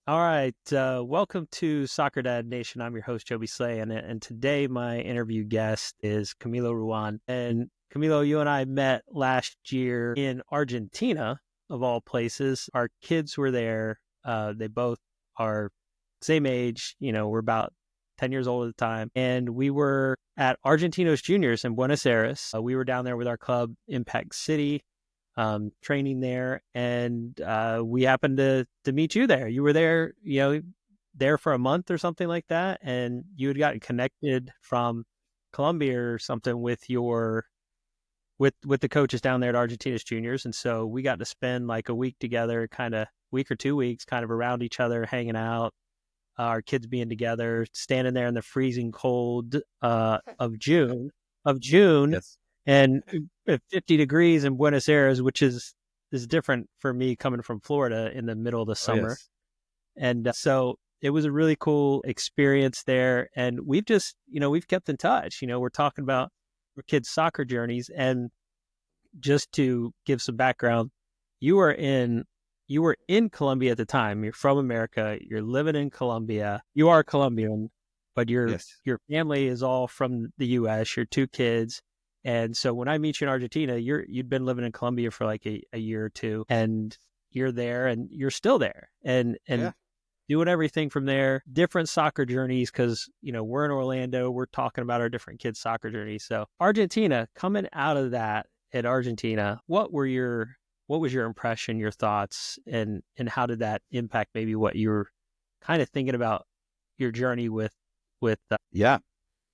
All right. Welcome to Soccer Dad Nation. I'm your host, Joby Slay. And today my interview guest is Camilo Ruan. And Camilo, you and I met last year in Argentina, of all places. Our kids were there. They both are same age. We're about 10 years old at the time. And we were at Argentinos Juniors in Buenos Aires. We were down there with our club, Impact City, training there, and we happened to meet you there. You were there, there for a month or something like that, and you had gotten connected from Colombia or something with with the coaches down there at Argentinos Juniors, and so we got to spend like a week together, kind of week or 2 weeks, kind of around each other, hanging out. Our kids being together, standing there in the freezing cold of June, Yes. and 50 degrees in Buenos Aires, which is different for me coming from Florida in the middle of the Oh, summer. yes. And so it was a really cool experience there. And we've kept in touch. We're talking about our kids' soccer journeys. And just to give some background, you were in Colombia at the time. You're from America. You're living in Colombia. You are Colombian, but your Yes. family is all from the U.S. Your two kids. And so when I meet you in Argentina, you'd been living in Colombia for like a year or two, and you're there, and you're still there, and Yeah. doing everything from there. Different soccer journeys, because we're in Orlando. We're talking about our different kids' soccer journeys. So Argentina, coming out of that at Argentina, what was your impression, your thoughts, and how did that impact maybe what you were kind of thinking about your journey with Yeah.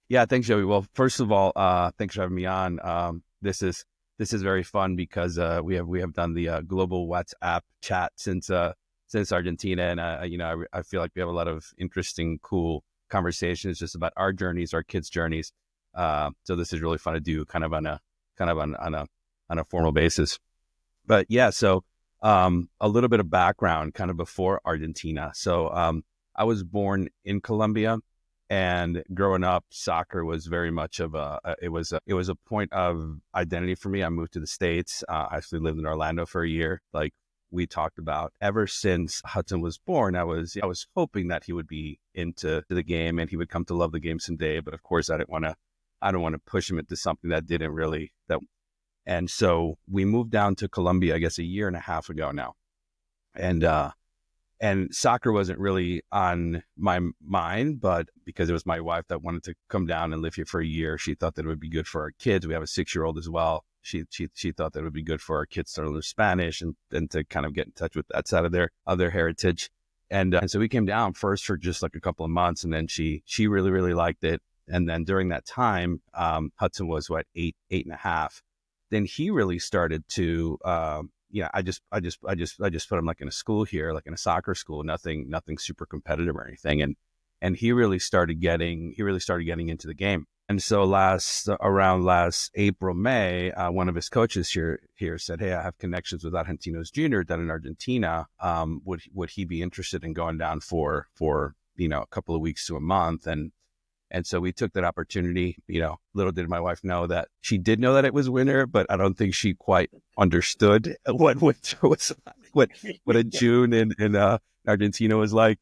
Yeah. Thanks, Joey. Well, first of all, thanks for having me on. This is very fun because we have done the global WhatsApp chat since Argentina, and I feel like we have a lot of interesting, cool conversations just about our journeys, our kids' journeys. So this is really fun to do, kind of on a formal basis. But yeah, so a little bit of background, kind of before Argentina. So I was born in Colombia. And growing up, soccer was very much of it was a point of identity for me. I moved to the States. I actually lived in Orlando for a year, like we talked about. Ever since Hudson was born, I was hoping that he would be into the game and he would come to love the game someday. But of course, I don't want to push him into something that didn't really that. And so we moved down to Colombia, I guess, a year and a half ago now, and soccer wasn't really on my mind, but because it was my wife that wanted to come down and live here for a year, she thought that it would be good for our kids. We have a 6-year-old as well. She thought that it would be good for our kids to learn Spanish and to kind of get in touch with that side of their heritage. And so we came down first for just like a couple of months, and then she really, really liked it. And then during that time, Hudson was eight and a half. Then he really started to I just put him like in a school here, like in a soccer school, nothing super competitive or anything. And he really started getting into the game. And so around last April, May, one of his coaches here said, "Hey, I have connections with Argentinos Junior down in Argentina. Would he be interested in going down for a couple of weeks to a month?" And so we took that opportunity. Little did my wife know that she did know that it was winter, but I don't think she quite understood what winter was like, what a June in Argentina was like.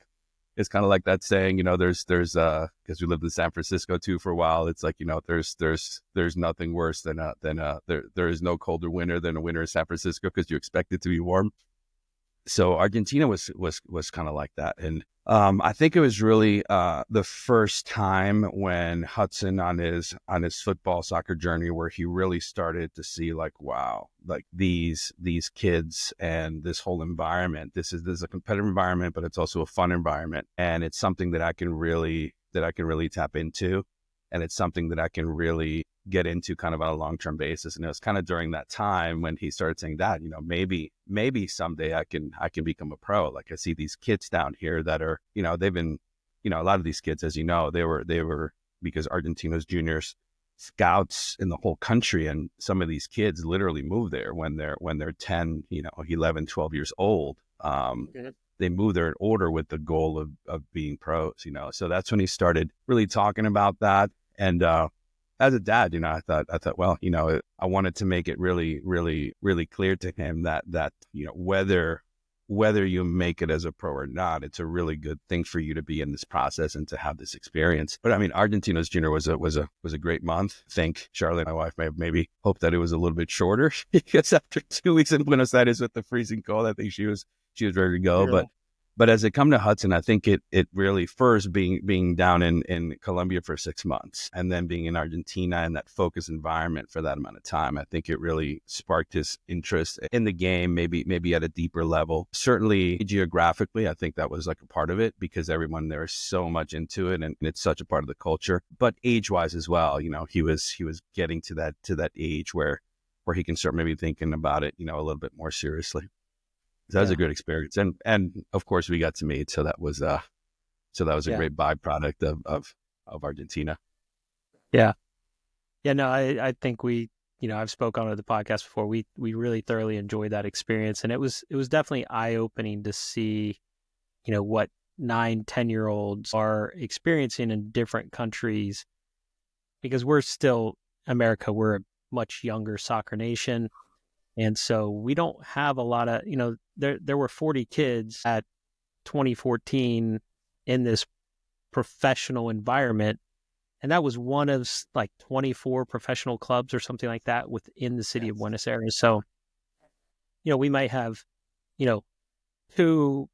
It's kind of like that saying, there's because we lived in San Francisco too for a while. It's like, there's nothing worse than there is no colder winter than a winter in San Francisco because you expect it to be warm. So Argentina was kind of like that. And I think it was really the first time when Hudson on his football soccer journey where he really started to see like, wow, like these kids and this whole environment. This is a competitive environment, but it's also a fun environment, and it's something that I can really tap into, and it's something that I can really get into kind of on a long-term basis. And it was kind of during that time when he started saying that, maybe someday I can become a pro. Like I see these kids down here that are, they've been, a lot of these kids, as you know, they were because Argentinos Juniors scouts in the whole country. And some of these kids literally move there when they're 10, 11, 12 years old. They move there in order with the goal of being pros, So that's when he started really talking about that. And, as a dad, I thought, well, I wanted to make it really, really, really clear to him that, whether whether you make it as a pro or not, it's a really good thing for you to be in this process and to have this experience. But I mean, Argentina's junior was a great month. I think Charlotte, my wife, may have maybe hoped that it was a little bit shorter because after 2 weeks in Buenos Aires with the freezing cold, I think she was ready to go. Yeah. But as it come to Hudson, I think it really first being down in Colombia for 6 months and then being in Argentina in that focused environment for that amount of time, I think it really sparked his interest in the game, maybe at a deeper level. Certainly geographically, I think that was like a part of it because everyone there is so much into it and it's such a part of the culture. But age-wise as well, he was getting to that age where he can start maybe thinking about it, a little bit more seriously. That was a good experience, and of course we got to meet. So that was a great byproduct of Argentina. Yeah. No, I think I've spoke on the podcast before. We really thoroughly enjoyed that experience, and it was definitely eye opening to see, what 9-10-year-olds are experiencing in different countries, because we're still America. We're a much younger soccer nation. And so we don't have a lot of, there were 40 kids at 2014 in this professional environment. And that was one of like 24 professional clubs or something like that within the city of Buenos Aires. So, we might have, two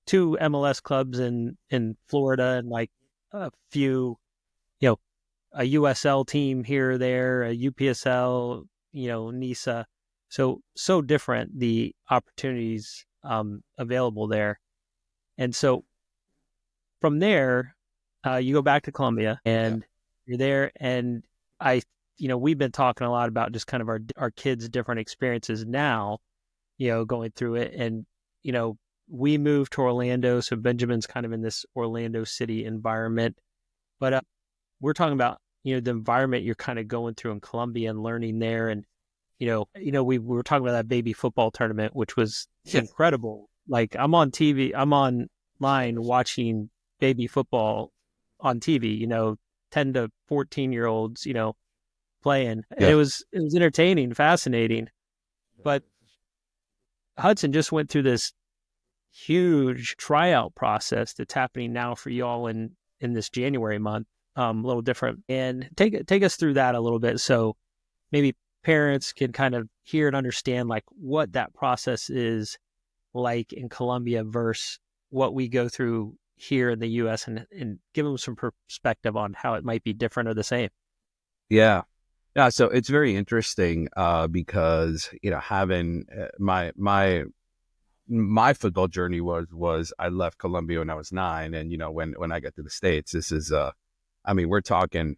MLS clubs in Florida and like a few, a USL team here or there, a UPSL, NISA. So different the opportunities available there. And so from there, you go back to Colombia and you're there. And we've been talking a lot about just kind of our kids' different experiences now, going through it. And, we moved to Orlando. So Benjamin's kind of in this Orlando city environment. But we're talking about, the environment you're kind of going through in Colombia and learning there. And, we were talking about that baby football tournament, which was incredible. Like I'm on TV, I'm online watching baby football on TV, 10 to 14-year-olds, playing. And it was entertaining, fascinating. But Hudson just went through this huge tryout process that's happening now for y'all in this January month, a little different. And take us through that a little bit. So maybe parents can kind of hear and understand like what that process is like in Colombia versus what we go through here in the US and give them some perspective on how it might be different or the same. Yeah. So it's very interesting because, having my football journey was I left Colombia when I was 9. And, when I got to the States, this is, we're talking,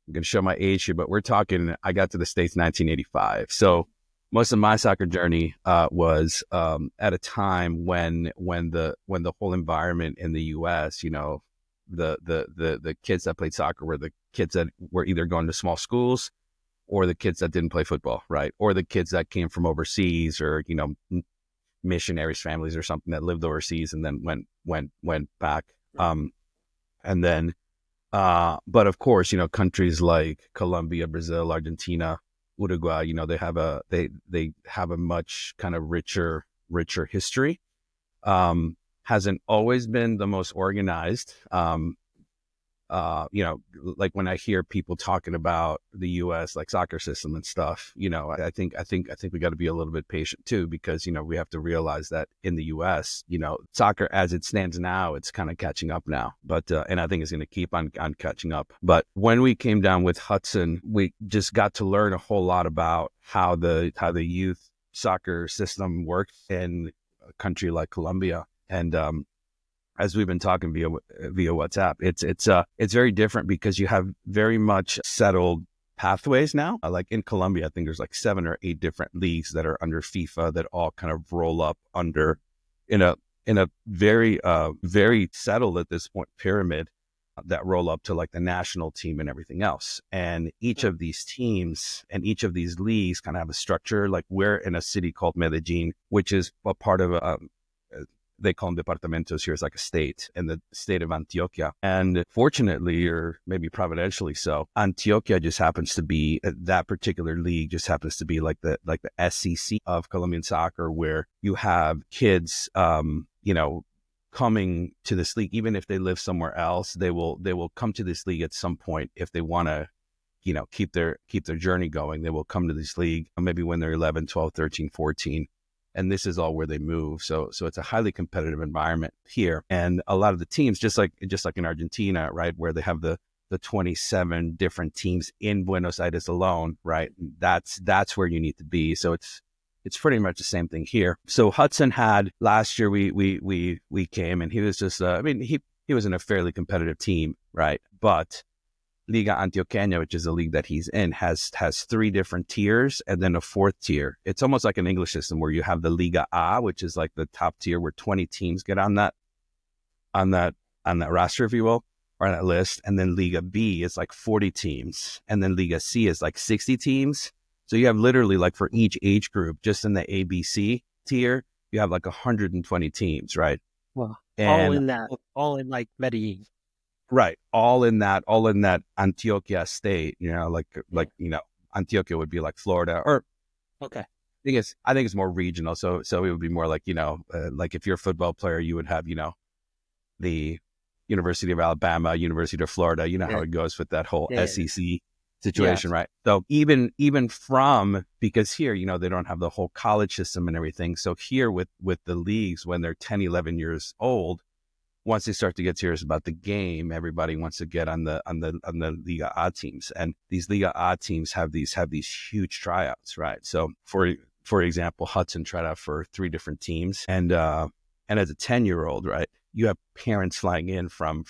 I'm going to show my age here, but we're talking, I got to the States 1985. So most of my soccer journey was at a time when the whole environment in the U.S., the kids that played soccer were the kids that were either going to small schools or the kids that didn't play football, right? Or the kids that came from overseas or, missionaries families or something that lived overseas and then went back. And then but of course, countries like Colombia, Brazil, Argentina, Uruguay, they have a much kind of richer history. Hasn't always been the most organized. Like when I hear people talking about the U.S. like soccer system and stuff, I think we got to be a little bit patient too, because we have to realize that in the U.S., soccer as it stands now, it's kind of catching up now. But and I think it's going to keep on catching up. But when we came down with Hudson, we just got to learn a whole lot about how the youth soccer system works in a country like Colombia. And as we've been talking via WhatsApp, it's very different because you have very much settled pathways now. Like in Colombia, I think there's like 7 or 8 different leagues that are under FIFA that all kind of roll up under in a very very settled at this point pyramid that roll up to like the national team and everything else. And each of these teams and each of these leagues kind of have a structure. Like we're in a city called Medellin, which is a part of they call them departamentos here. It's like a state in the state of Antioquia. And fortunately, or maybe providentially so, Antioquia just happens to be, that particular league just happens to be like the SEC of Colombian soccer, where you have kids, coming to this league. Even if they live somewhere else, they will come to this league at some point if they want to, keep their journey going. They will come to this league maybe when they're 11, 12, 13, 14. And this is all where they move. So it's a highly competitive environment here. And a lot of the teams, just like in Argentina, right, where they have the 27 different teams in Buenos Aires alone, right? That's where you need to be. So it's pretty much the same thing here. So Hudson had last year, we came, and he was just, he was in a fairly competitive team, right? But Liga Antioqueña, which is the league that he's in, has 3 different tiers and then a 4th tier. It's almost like an English system where you have the Liga A, which is like the top tier where 20 teams get on that roster, if you will, or on that list. And then Liga B is like 40 teams. And then Liga C is like 60 teams. So you have literally, like, for each age group, just in the ABC tier, you have like 120 teams, right? Well, And all in like Medellin. right. All in that Antioquia state, Antioquia would be like Florida, or Okay. I think it's more regional. So it would be more like, like if you're a football player, you would have, the University of Alabama, University of Florida, how it goes with that whole SEC situation, right? So even from, because here, they don't have the whole college system and everything. So here with the leagues, when they're 10, 11 years old, once they start to get serious about the game, everybody wants to get on the Liga A teams, and these Liga A teams have these huge tryouts, right? So for example, Hudson tried out for 3 different teams, and as a 10-year-old, right, you have parents flying in from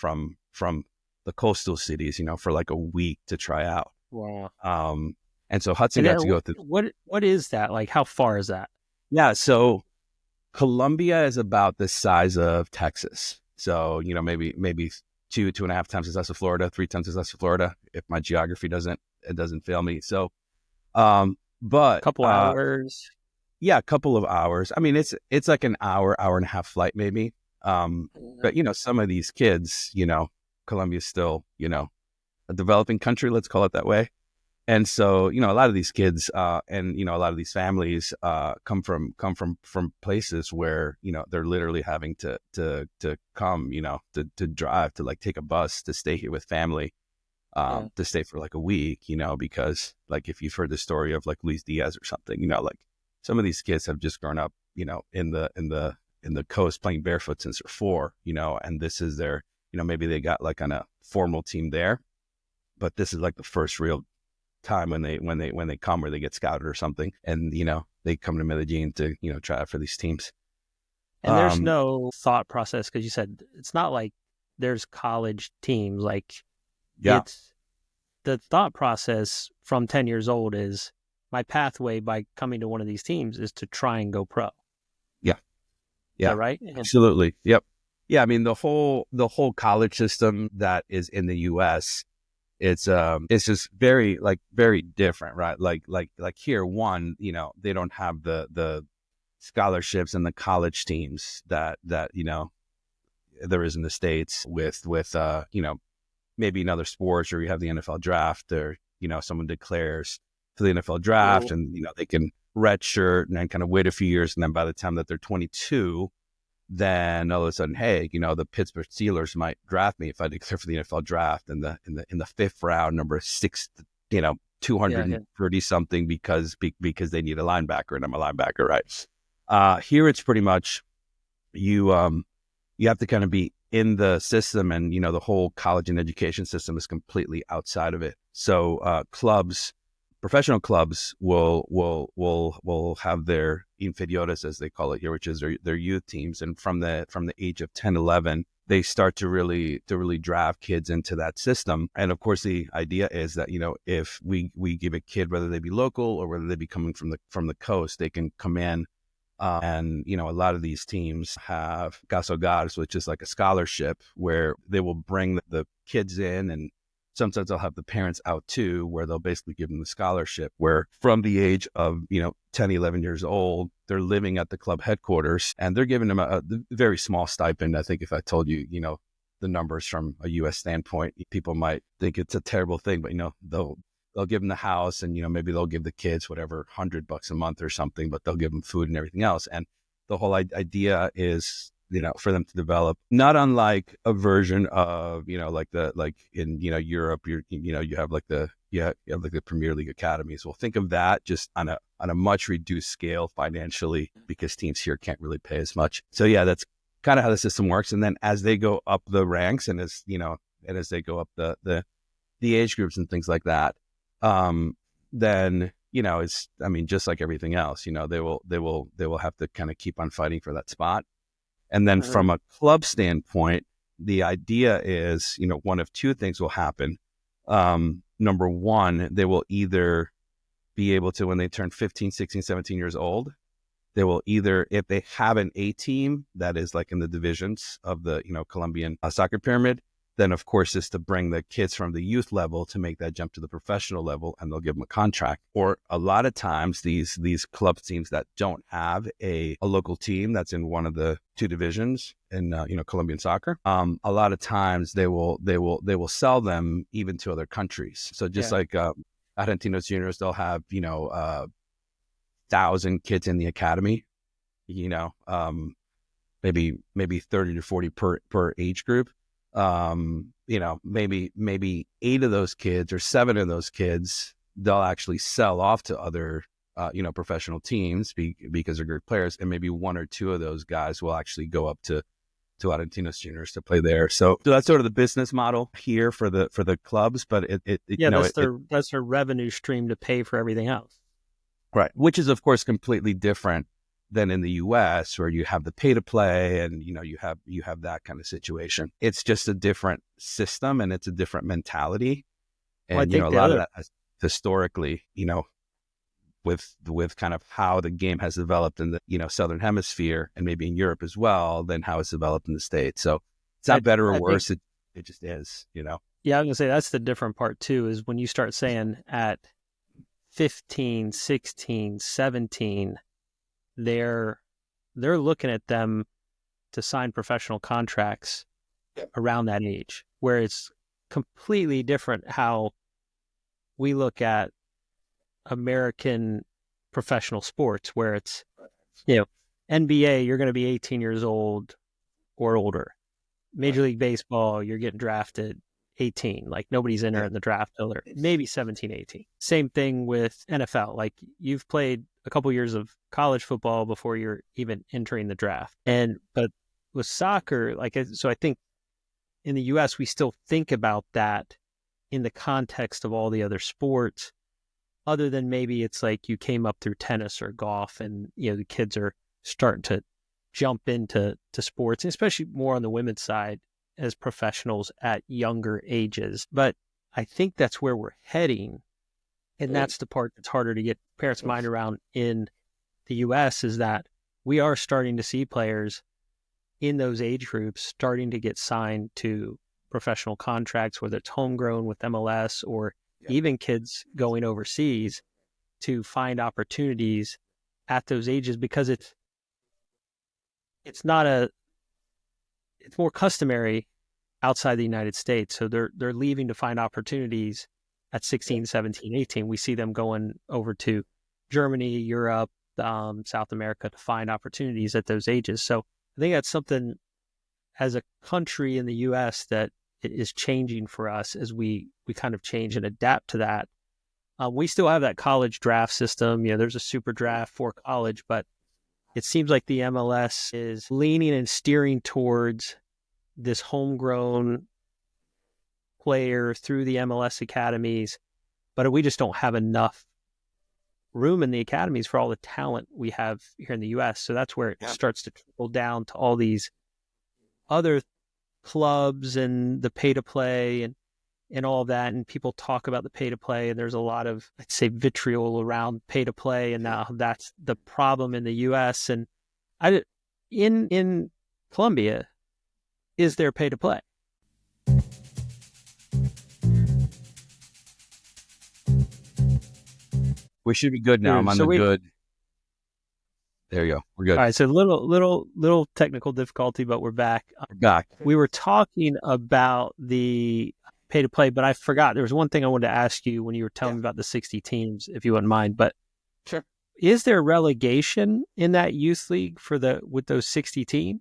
the coastal cities, for like a week to try out. Wow. And so Hudson got to go through. What is that? Like, how far is that? Yeah, so Colombia is about the size of Texas. So, maybe 2.5 times as size of Florida, 3 times as size of Florida, if my geography doesn't fail me. So, but a couple hours. Yeah, a couple of hours. I mean, it's like an hour and a half flight, maybe. But some of these kids, Colombia's still, a developing country, let's call it that way. And so, a lot of these kids, and, a lot of these families, come from places where, they're literally having to come, to drive, to like take a bus to stay here with family, to stay for like a week, because like, if you've heard the story of like Luis Diaz or something, like some of these kids have just grown up, in the coast playing barefoot since they're 4, and this is their, maybe they got like on a formal team there, but this is like the first real time when they come, or they get scouted or something, and they come to Medellin to try out for these teams. And there's no thought process, because you said it's not like there's college teams. Like, it's the thought process from 10 years old is my pathway by coming to one of these teams is to try and go pro. Yeah. Is that right? Absolutely. Yep. Yeah. I mean, the whole college system that is in the U.S., it's just very different, right? Like here, one, they don't have the scholarships and the college teams that there is in the States with maybe in other sports, or you have the NFL draft, or someone declares for the NFL draft, and they can redshirt and then kind of wait a few years, and then by the time that they're 22, then all of a sudden, hey, the Pittsburgh Steelers might draft me if I declare for the NFL draft in the 5th round, number 6, 230 something, because they need a linebacker, and I'm a linebacker, right? Here it's pretty much you have to kind of be in the system, and the whole college and education system is completely outside of it. So professional clubs will have their inferiores, as they call it here, which is their youth teams. And from the age of 10, 11, they start to really draft kids into that system. And of course, the idea is that, if we give a kid, whether they be local or whether they be coming from the coast, they can come in. And, a lot of these teams have Casogars, which is like a scholarship where they will bring the kids in, and sometimes they'll have the parents out too, where they'll basically give them the scholarship, where from the age of, 10, 11 years old, they're living at the club headquarters and they're giving them a very small stipend. I think if I told you, the numbers from a U.S. standpoint, people might think it's a terrible thing, but, they'll give them the house and, maybe they'll give the kids whatever, $100 a month or something, but they'll give them food and everything else. And the whole idea is, for them to develop, not unlike a version of, like in, Europe, you have like the Premier League academies. Well, think of that just on a much reduced scale financially, because teams here can't really pay as much. So yeah, that's kind of how the system works. And then as they go up the ranks and as they go up the age groups and things like that, then, it's, just like everything else, they will have to kind of keep on fighting for that spot. And then from a club standpoint, the idea is, one of two things will happen. Number one, they will either be able to, when they turn 15, 16, 17 years old, they will either, if they have an A team that is like in the divisions of the, Colombian soccer pyramid, then of course is to bring the kids from the youth level to make that jump to the professional level, and they'll give them a contract. Or a lot of times these club teams that don't have a local team that's in one of the two divisions in Colombian soccer, a lot of times they will sell them even to other countries. So just like Argentinos Juniors, they'll have 1,000 kids in the academy, maybe 30 to 40 per age group. Maybe 8 of those kids or 7 of those kids, they'll actually sell off to other, professional teams because they're great players. And maybe 1 or 2 of those guys will actually go up to Argentinos Juniors to play there. So that's sort of the business model here for the clubs, but that's their revenue stream to pay for everything else. Right. Which is of course completely different than in the U.S., where you have the pay to play and, you have that kind of situation. It's just a different system and it's a different mentality. And, a lot of that has historically, with kind of how the game has developed in the, Southern Hemisphere and maybe in Europe as well, than how it's developed in the States. So it's not better or worse. It just is, Yeah, I'm going to say that's the different part too, is when you start saying at 15, 16, 17, they're looking at them to sign professional contracts around that age, where it's completely different how we look at American professional sports, where it's, NBA, you're going to be 18 years old or older. Major League Baseball, you're getting drafted 18. Like nobody's entering the draft till they're maybe 17, 18. Same thing with NFL. Like you've played a couple years of college football before you're even entering the draft. But with soccer, so I think in the US, we still think about that in the context of all the other sports, other than maybe it's like you came up through tennis or golf and, the kids are starting to jump into sports, especially more on the women's side as professionals at younger ages. But I think that's where we're heading. And that's the part that's harder to get parents' mind around in the U.S., is that we are starting to see players in those age groups starting to get signed to professional contracts, whether it's homegrown with MLS or even kids going overseas to find opportunities at those ages, because it's more customary outside the United States. So they're leaving to find opportunities at 16, 17, 18. We see them going over to Germany, Europe, South America to find opportunities at those ages. So I think that's something as a country in the U.S. that is changing for us as we kind of change and adapt to that. We still have that college draft system. There's a super draft for college, but it seems like the MLS is leaning and steering towards this homegrown player through the MLS academies, but we just don't have enough room in the academies for all the talent we have here in the U.S. So that's where it starts to trickle down to all these other clubs and the pay to play and all of that. And people talk about the pay to play, and there's a lot of, I'd say, vitriol around pay to play, and now that's the problem in the U.S. And in Colombia, is there pay to play? We should be good now. I'm on So the we good. There you go. We're all good. right. So little technical difficulty, but we're back. We're back. We were talking about the pay to play, but I forgot there was one thing I wanted to ask you when you were telling me about the 60 teams, if you wouldn't mind. But Sure. is there relegation in that youth league with those 60 teams?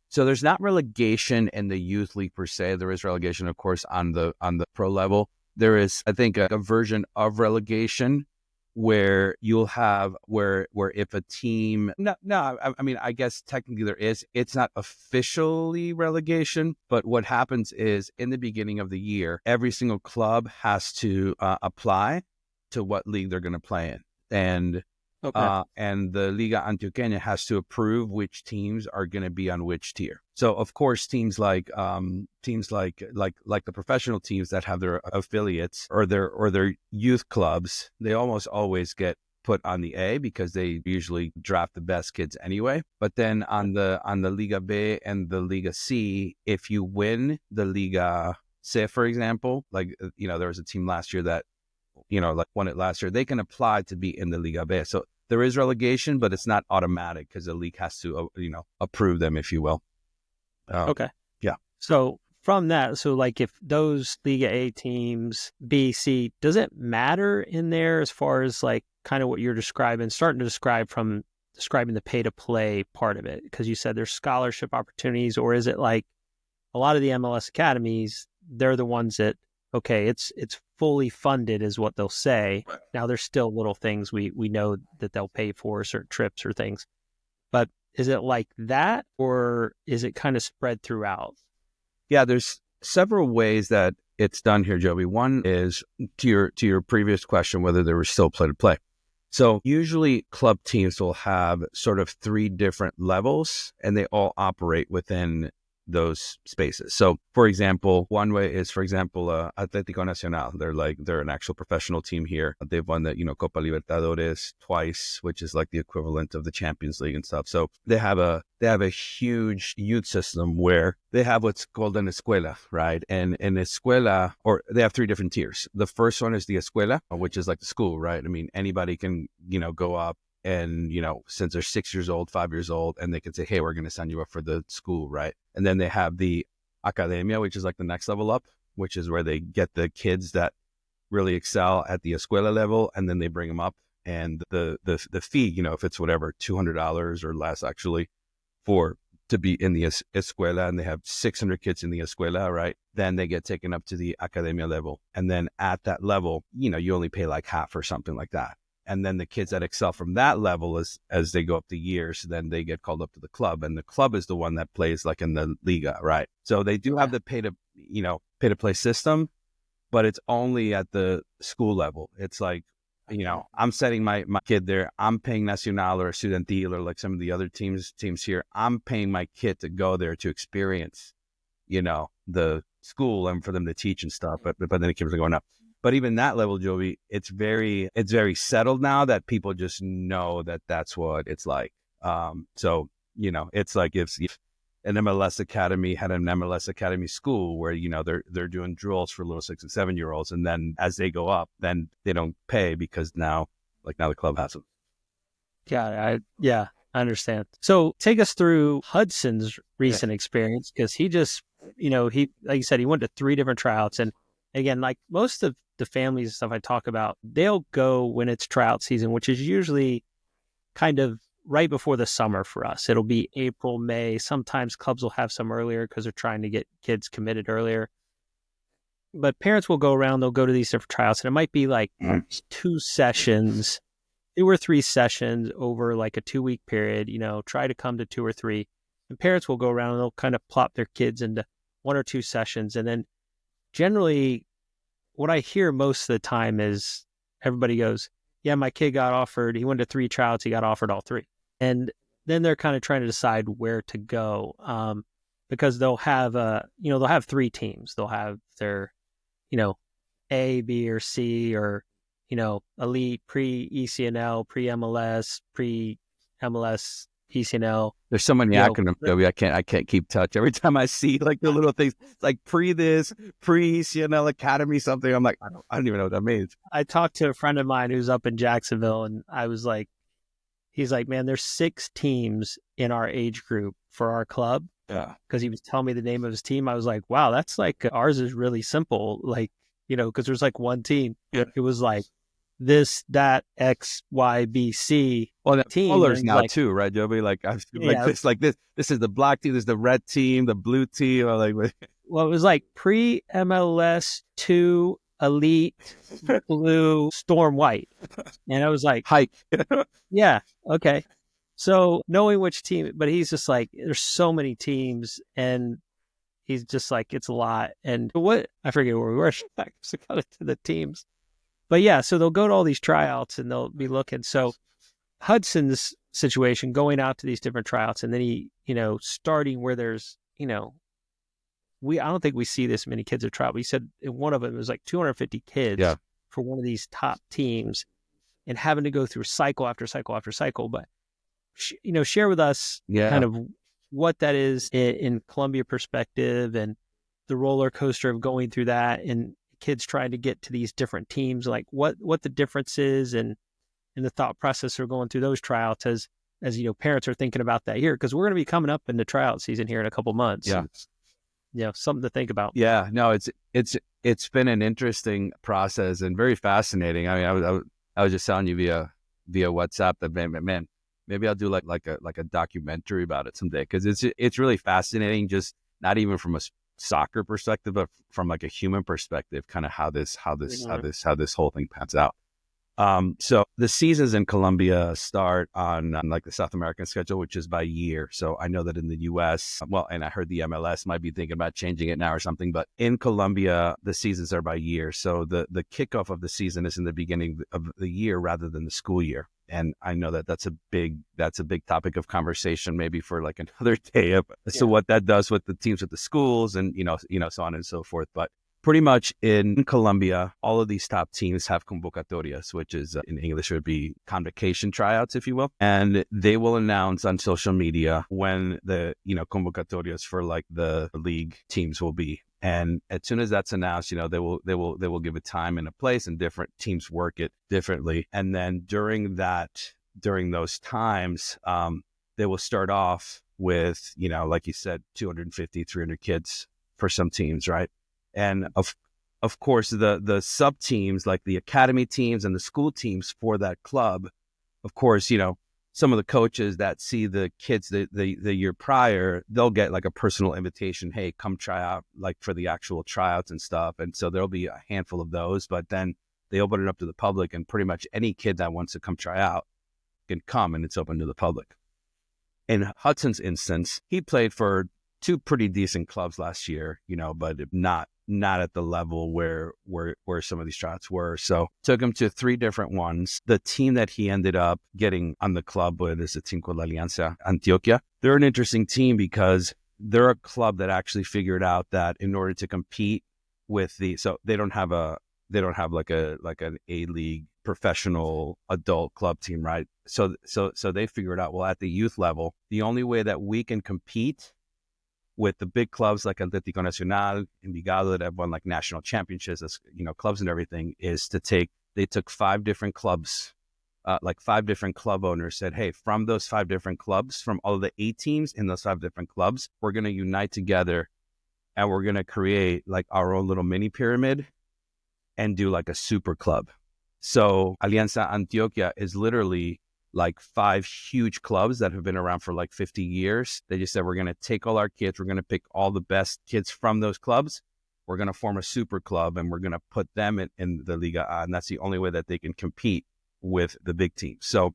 So there's not relegation in the youth league per se. There is relegation, of course, on the pro level. There is, I think, a version of relegation where you'll have where if a team I mean, I guess technically there is. It's not officially relegation, but what happens is in the beginning of the year, every single club has to apply to what league they're going to play in, and Okay. and the Liga Antioqueña has to approve which teams are going to be on which tier. So of course, teams like the professional teams that have their affiliates or their youth clubs, they almost always get put on the A because they usually draft the best kids anyway. But then on the Liga B and the Liga C, if you win the Liga C, for example, like there was a team last year that like won it last year, they can apply to be in the Liga B. So there is relegation, but it's not automatic because the league has to, approve them, if you will. Okay. Yeah. So from that, so like if those Liga A teams, B, C, does it matter in there as far as like kind of what you're starting to describing the pay to play part of it? Because you said there's scholarship opportunities, or is it like a lot of the MLS academies, they're the ones that, okay, it's fully funded is what they'll say. Now there's still little things we know that they'll pay for certain trips or things, but is it like that, or is it kind of spread throughout? Yeah, there's several ways that it's done here, Joby. One is to your previous question, whether there was still play to play. So usually club teams will have sort of 3 different levels, and they all operate within those spaces. So for example, one way is, Atlético Nacional. They're an actual professional team here. They've won the, Copa Libertadores twice, which is like the equivalent of the Champions League and stuff. So they have a huge youth system where they have what's called an escuela, right? And an escuela, or they have 3 different tiers. The first one is the escuela, which is like the school, right? I mean, anybody can, go up and, since they're 6 years old, 5 years old, and they can say, hey, we're going to sign you up for the school, right? And then they have the academia, which is like the next level up, which is where they get the kids that really excel at the escuela level, and then they bring them up. And the fee, if it's whatever, $200 or less actually to be in the escuela, and they have 600 kids in the escuela, right? Then they get taken up to the academia level. And then at that level, you only pay like half or something like that. And then the kids that excel from that level, as they go up the years, then they get called up to the club, and the club is the one that plays like in the Liga, right? So they do have the pay to play system, but it's only at the school level. It's like, I'm setting my kid there. I'm paying Nacional or Estudiantil or like some of the other teams here. I'm paying my kid to go there to experience, the school and for them to teach and stuff. But then the kids are going up. But even that level, Joey, it's very settled now that people just know that that's what it's like. So, it's like if an MLS academy had an MLS academy school where, they're doing drills for little 6 and 7 year olds. And then as they go up, then they don't pay because now the club has them. Yeah, I understand. So take us through Hudson's recent experience, because he just, he, like you said, he went to 3 different tryouts. And again, like most of the families and stuff I talk about, they'll go when it's tryout season, which is usually kind of right before the summer for us. It'll be April, May. Sometimes clubs will have some earlier because they're trying to get kids committed earlier. But parents will go around, they'll go to these different tryouts, and it might be like 2 sessions, 2 or 3 sessions over like a 2-week period, try to come to 2 or 3. And parents will go around and they'll kind of plop their kids into 1 or 2 sessions. And then generally what I hear most of the time is everybody goes, yeah, my kid got offered, he went to 3 tryouts, he got offered all 3. And then they're kind of trying to decide where to go, because they'll have, they'll have 3 teams. They'll have their, A, B, or C, or, elite, pre-ECNL, pre-MLS, pre-MLS PCNL. There's so many You know, acronyms, Joey. I can't keep touch. Every time I see like the little things, it's like pre this, pre CNL Academy something, I'm like, I don't even know what that means. I talked to a friend of mine who's up in Jacksonville, and I was like, he's like, man, there's 6 teams in our age group for our club. Yeah. Because he was telling me the name of his team. I was like, wow, that's like, ours is really simple. Like, you know, because there's like one team. Yeah. It was like this, that, X, Y, B, C. Well, the team. colors now like, too, right, Joey? Like I've yeah, like this. This is the black team. This is the red team. The blue team. Or like, well, it was like pre MLS 2 Elite Blue Storm White, and I was like, hike. yeah, okay. So knowing which team, but he's just like, there's so many teams, and he's just like, it's a lot. And what, I forget where we were. I got to the teams. But yeah, so they'll go to all these tryouts and they'll be looking. So Hudson's situation, going out to these different tryouts, and then he, you know, starting where there's, you know, I don't think we see this many kids at tryout. But he said in one of them, it was like 250 kids for one of these top teams, and having to go through cycle after cycle after cycle. But, you know, share with us kind of what that is in Colombia perspective, and the roller coaster of going through that, and kids trying to get to these different teams, like what the difference is, and the thought process of going through those tryouts as you know, parents are thinking about that here, because we're going to be coming up in the tryout season here in a couple months. Yeah. And, you know, something to think about. Yeah, no, it's been an interesting process and very fascinating. I mean, I was just telling you via WhatsApp that man, maybe I'll do like a documentary about it someday, because it's really fascinating. Just not even from a soccer perspective, but from like a human perspective, kind of how this whole thing pans out. So the seasons in Colombia start on like the South American schedule, which is by year. So I know that in the US, well, and I heard the MLS might be thinking about changing it now or something, but in Colombia, the seasons are by year. So the kickoff of the season is in the beginning of the year rather than the school year. And I know that that's a big topic of conversation, maybe for like another day. So what that does with the teams with the schools, and you know, so on and so forth. But pretty much in Colombia, all of these top teams have convocatorias, which is in English would be convocation tryouts, if you will. And they will announce on social media when the, you know, convocatorias for like the league teams will be. And as soon as that's announced, you know, they will give a time and a place, and different teams work it differently. And then during those times, they will start off with, you know, like you said, 250, 300 kids for some teams, right? And of course, the sub teams, like the academy teams and the school teams for that club, of course, you know, some of the coaches that see the kids the year prior, they'll get like a personal invitation. Hey, come try out, like for the actual tryouts and stuff. And so there'll be a handful of those, but then they open it up to the public, and pretty much any kid that wants to come try out can come, and it's open to the public. In Hudson's instance, he played for 2 pretty decent clubs last year, you know, but not at the level where some of these tryouts were. So took him to 3 different ones. The team that he ended up getting on the club with is a team called Alianza Antioquia. They're an interesting team because they're a club that actually figured out that in order to compete with so they don't have like an A-league professional adult club team, right? So they figured out, well, at the youth level, the only way that we can compete with the big clubs like Atlético Nacional, Envigado, that have won like national championships, as you know, clubs and everything, is they took 5 different clubs, like 5 different club owners said, hey, from those 5 different clubs, from all of the 8 teams in those 5 different clubs, we're going to unite together, and we're going to create like our own little mini pyramid and do like a super club. So Alianza Antioquia is literally like 5 huge clubs that have been around for like 50 years. They just said, we're going to take all our kids, we're going to pick all the best kids from those clubs, we're going to form a super club, and we're going to put them in the Liga A, and that's the only way that they can compete with the big teams. So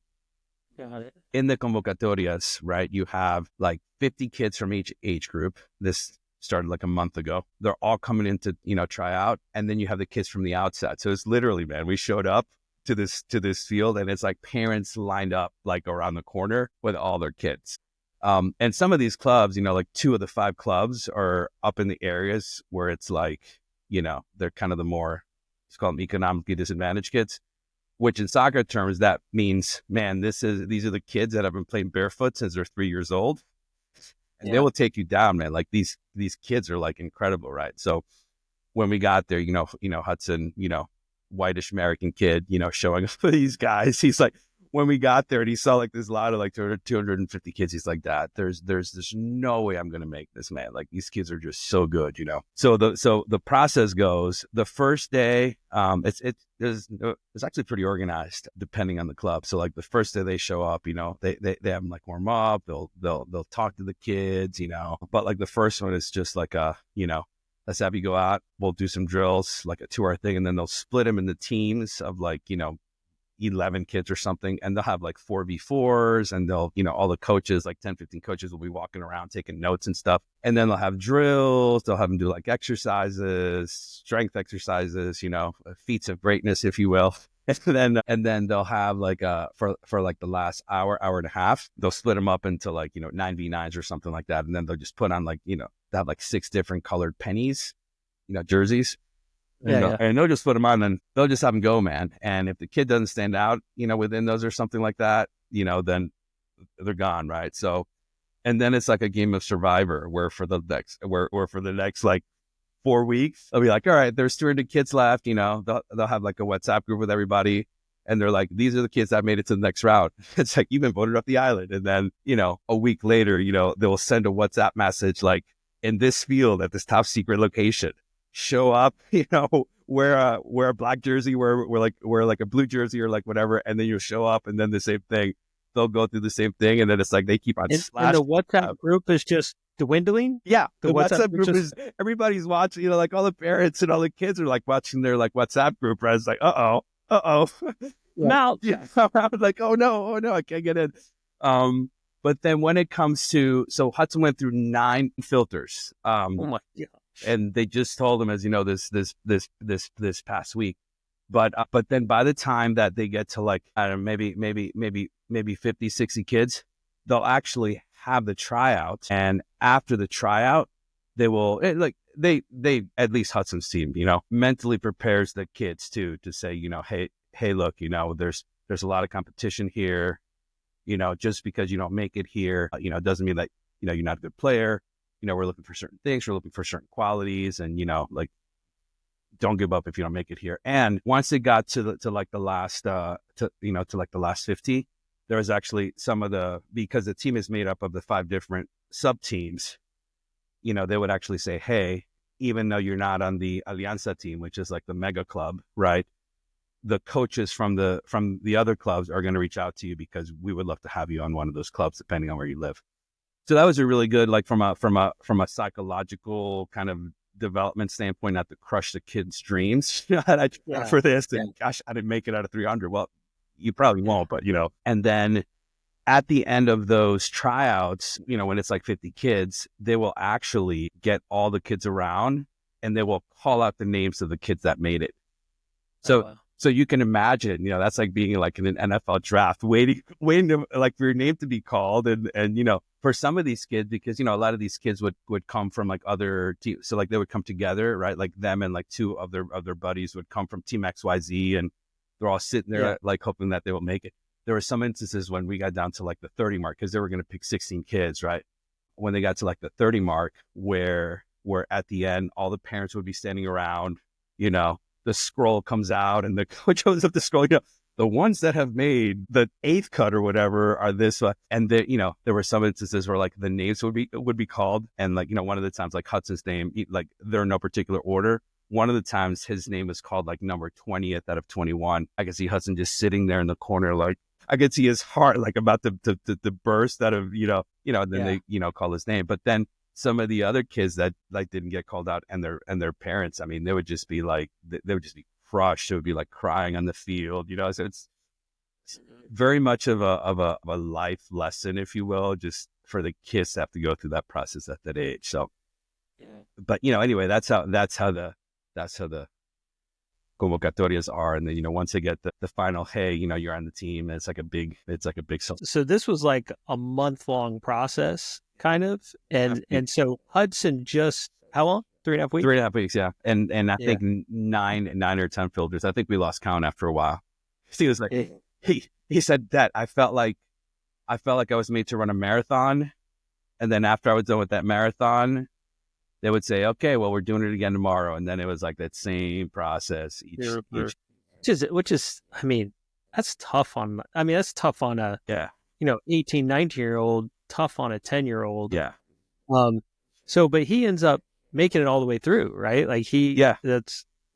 in the convocatorias, right, you have like 50 kids from each age group. This started like a month ago. They're all coming in to, you know, try out, and then you have the kids from the outside. So it's literally, man, we showed up to this field, and it's like parents lined up like around the corner with all their kids. And some of these clubs, you know, like 2 of the 5 clubs are up in the areas where it's like, you know, they're kind of the more, let's call them economically disadvantaged kids. which in soccer terms, that means, man, these are the kids that have been playing barefoot since they're 3 years old. And they will take you down, man. Like these kids are like incredible, right? So when we got there, Hudson, whitish American kid, showing up for these guys. He's like, when we got there and he saw like this lot of like 250 kids, he's like, that there's no way I'm going to make this, man. Like these kids are just so good, So the process goes, the first day, it's actually pretty organized depending on the club. So like the first day they show up, they have them like warm up, they'll talk to the kids, but like the first one is just like let's have you go out, we'll do some drills, like a 2-hour thing. And then they'll split them into teams of like, 11 kids or something. And they'll have like 4v4s and they'll, all the coaches, like 10, 15 coaches will be walking around taking notes and stuff. And then they'll have drills. They'll have them do like exercises, strength exercises, feats of greatness, if you will. And then they'll have like for like the last hour and a half, they'll split them up into like 9v9s or something like that, and then they'll just put on like they have like 6 different colored pennies, jerseys, and they'll just put them on and they'll just have them go, man. And if the kid doesn't stand out, within those or something like that, then they're gone, right? So, and then it's like a game of Survivor where for the next like 4 weeks, they'll be like, all right, there's 200 kids left, they'll have like a WhatsApp group with everybody. And they're like, these are the kids that made it to the next round. It's like, you've been voted off the island. And then, a week later, they'll send a WhatsApp message like, in this field at this top secret location, show up, wear a black jersey, wear like a blue jersey or like whatever. And then you'll show up and then the same thing. They'll go through the same thing. And then it's like, they keep on slashing. And the WhatsApp group is just dwindling? Yeah. The WhatsApp group is, everybody's watching, like all the parents and all the kids are like watching their like WhatsApp group. Right? It's like, uh-oh. Mouth. Yeah. I'm like, oh no, I can't get in. But then when it comes to, so Hudson went through 9 filters. Oh my God. And they just told him, as you know, this past week. But then by the time that they get to like, I don't know, maybe 50, 60 kids, they'll actually have the tryout. And after the tryout, they will they at least Hudson's team, mentally prepares the kids to say, hey, look, there's a lot of competition here. Just because you don't make it here, doesn't mean that, you're not a good player. We're looking for certain things. We're looking for certain qualities, and, like, don't give up if you don't make it here. And once it got to the last 50, there was actually because the team is made up of the 5 different sub teams, they would actually say, hey, even though you're not on the Alianza team, which is like the mega club, right? The coaches from the other clubs are going to reach out to you because we would love to have you on one of those clubs, depending on where you live. So that was a really good, like from a psychological kind of development standpoint, not to crush the kids' dreams. I tried for this, and gosh, I didn't make it out of 300. Well, you probably won't, but and then at the end of those tryouts, when it's like 50 kids, they will actually get all the kids around and they will call out the names of the kids that made it. So, So you can imagine, that's like being like in an NFL draft, waiting to, like, for your name to be called. And for some of these kids, because, a lot of these kids would come from like other teams. So like they would come together, right? Like them and like 2 of their buddies would come from Team XYZ, and they're all sitting there like hoping that they will make it. There were some instances when we got down to like the 30 mark, because they were going to pick 16 kids, right? When they got to like the 30 mark, where at the end, all the parents would be standing around, the scroll comes out and the coach opens up the scroll, the ones that have made the 8th cut or whatever are this, and there were some instances where like the names would be called. And like, one of the times, like Hudson's name, like they're in no particular order. One of the times his name was called like number 20th out of 21. I could see Hudson just sitting there in the corner. Like I could see his heart like about to burst out of, then they, call his name. But then some of the other kids that like didn't get called out, and their parents, I mean, they would just be like, they would just be crushed. It would be like crying on the field, So it's very much of a life lesson, if you will, just for the kids to have to go through that process at that age. So, but anyway, that's how the convocatorias are. And then, once they get the final, hey, you're on the team, it's like a big. So this was like a month-long process, kind of. And so Hudson just, how long? 3.5 weeks? 3.5 weeks, yeah. And I think 9 or 10 filters. I think we lost count after a while. He was like, he said that I felt like I was made to run a marathon. And then after I was done with that marathon, they would say, okay, well, we're doing it again tomorrow. And then it was like that same process each. Which is, I mean, that's tough on a, Yeah. 18, 19-year-old, tough on a 10-year-old. Yeah. But he ends up making it all the way through, right? Like he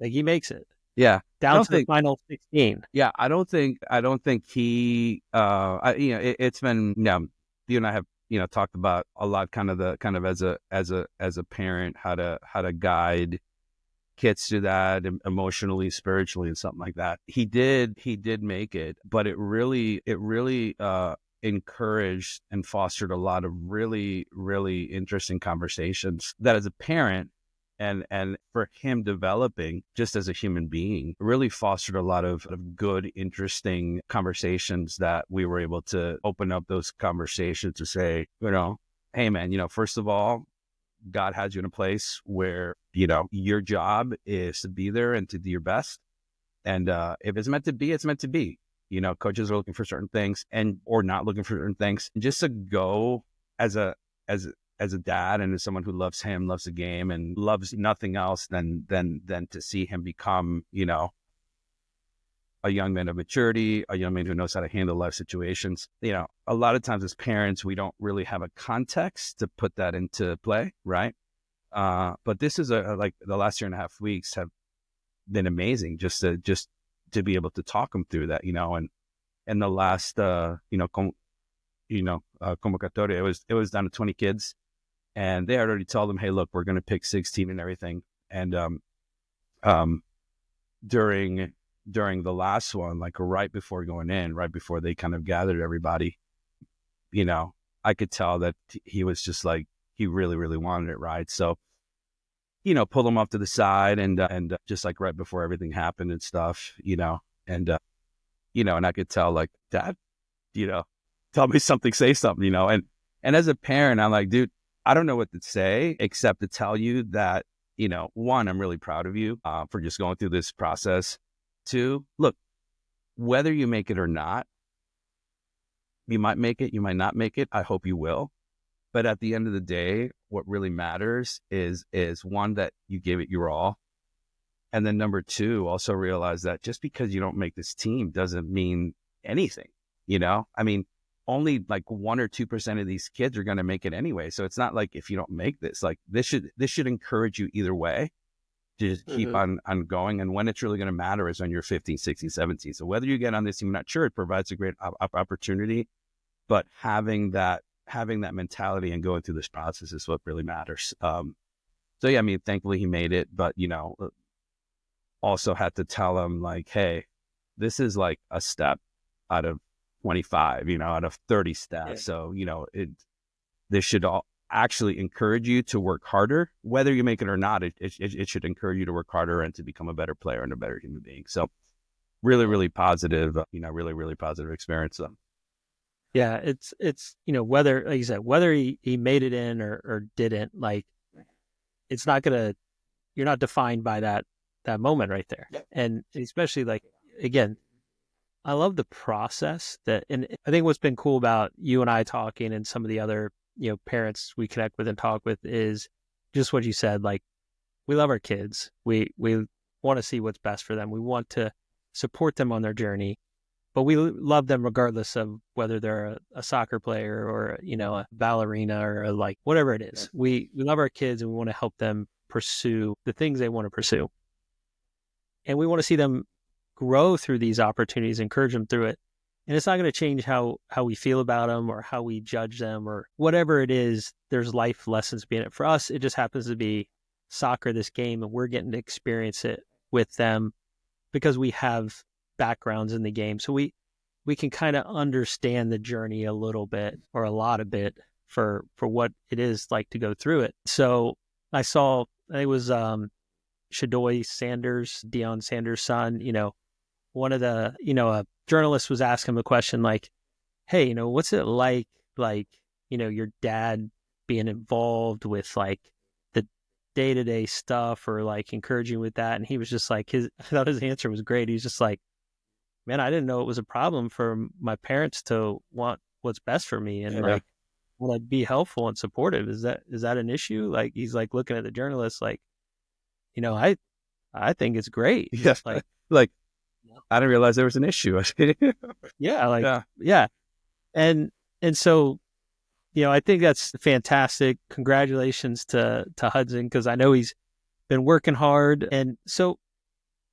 makes it. Yeah. Down to the final 16. Yeah. I don't think he, it's been, you and I have, talked about a lot, kind of as a parent, how to guide kids through that emotionally, spiritually, and something like that. He did make it, but it really encouraged and fostered a lot of really, really interesting conversations that, as a parent, and for him developing just as a human being, really fostered a lot of good, interesting conversations that we were able to open up those conversations to say, hey man, first of all, God has you in a place where, your job is to be there and to do your best. And if it's meant to be, it's meant to be. Coaches are looking for certain things or not looking for certain things. And just to go as a dad and as someone who loves him, loves the game, and loves nothing else than to see him become, a young man of maturity, a young man who knows how to handle life situations. A lot of times as parents, we don't really have a context to put that into play, right? But this is like the last 1.5 weeks have been amazing, just to be able to talk them through that, and the last, convocatoria, it was down to 20 kids, and they had already told them, hey, look, we're going to pick 16 and everything. And during the last one, like right before going in, right before they kind of gathered everybody, I could tell that he was just like, he really, really wanted it, right? So, pulled him off to the side and just like right before everything happened and stuff, and I could tell, like, Dad, tell me something, say something, and as a parent, I'm like, dude, I don't know what to say except to tell you that, one, I'm really proud of you for just going through this process. Two, look, whether you make it or not, you might make it, you might not make it. I hope you will. But at the end of the day, what really matters is one, that you gave it your all. And then number two, also realize that just because you don't make this team doesn't mean anything. I mean, only like 1 or 2% of these kids are going to make it anyway. So it's not like if you don't make this, like this should encourage you either way to just keep on going. And when it's really going to matter is when you're 15, 16, 17. So whether you get on this team, I'm not sure, it provides a great opportunity, but having that mentality and going through this process is what really matters. So yeah, I mean, thankfully he made it, but also had to tell him, like, hey, this is like a step out of 25, out of 30 steps. Yeah. So, this should all actually encourage you to work harder, whether you make it or not. It should encourage you to work harder and to become a better player and a better human being. So really, really positive, really, really positive experience. Yeah, it's whether, like you said, whether he made it in or didn't, like, it's not you're not defined by that moment right there. Yep. And especially, like, again, I love the process and I think what's been cool about you and I talking and some of the other, parents we connect with and talk with is just what you said. Like, we love our kids. We want to see what's best for them. We want to support them on their journey. But we love them regardless of whether they're a soccer player or, a ballerina or like whatever it is. Yeah. We love our kids and we want to help them pursue the things they want to pursue. And we want to see them grow through these opportunities, encourage them through it. And it's not going to change how we feel about them or how we judge them or whatever it is. There's life lessons being it. For us, it just happens to be soccer, this game, and we're getting to experience it with them because we have backgrounds in the game. So we can kind of understand the journey a little bit or a lot of it for what it is like to go through it. So I saw, it was Shadoy Sanders, Deion Sanders' son, one of the, a journalist was asking him a question like, hey, what's it like, your dad being involved with like the day-to-day stuff or like encouraging with that? And he was just like, I thought his answer was great. He's just like, man, I didn't know it was a problem for my parents to want what's best for me and Yeah. want to be helpful and supportive. Is that an issue? Like he's like looking at the journalist like, I think it's great. Yes. Like, Like, I didn't realize there was an issue. yeah, like, Yeah. yeah. And so, I think that's fantastic. Congratulations to Hudson, because I know he's been working hard. And so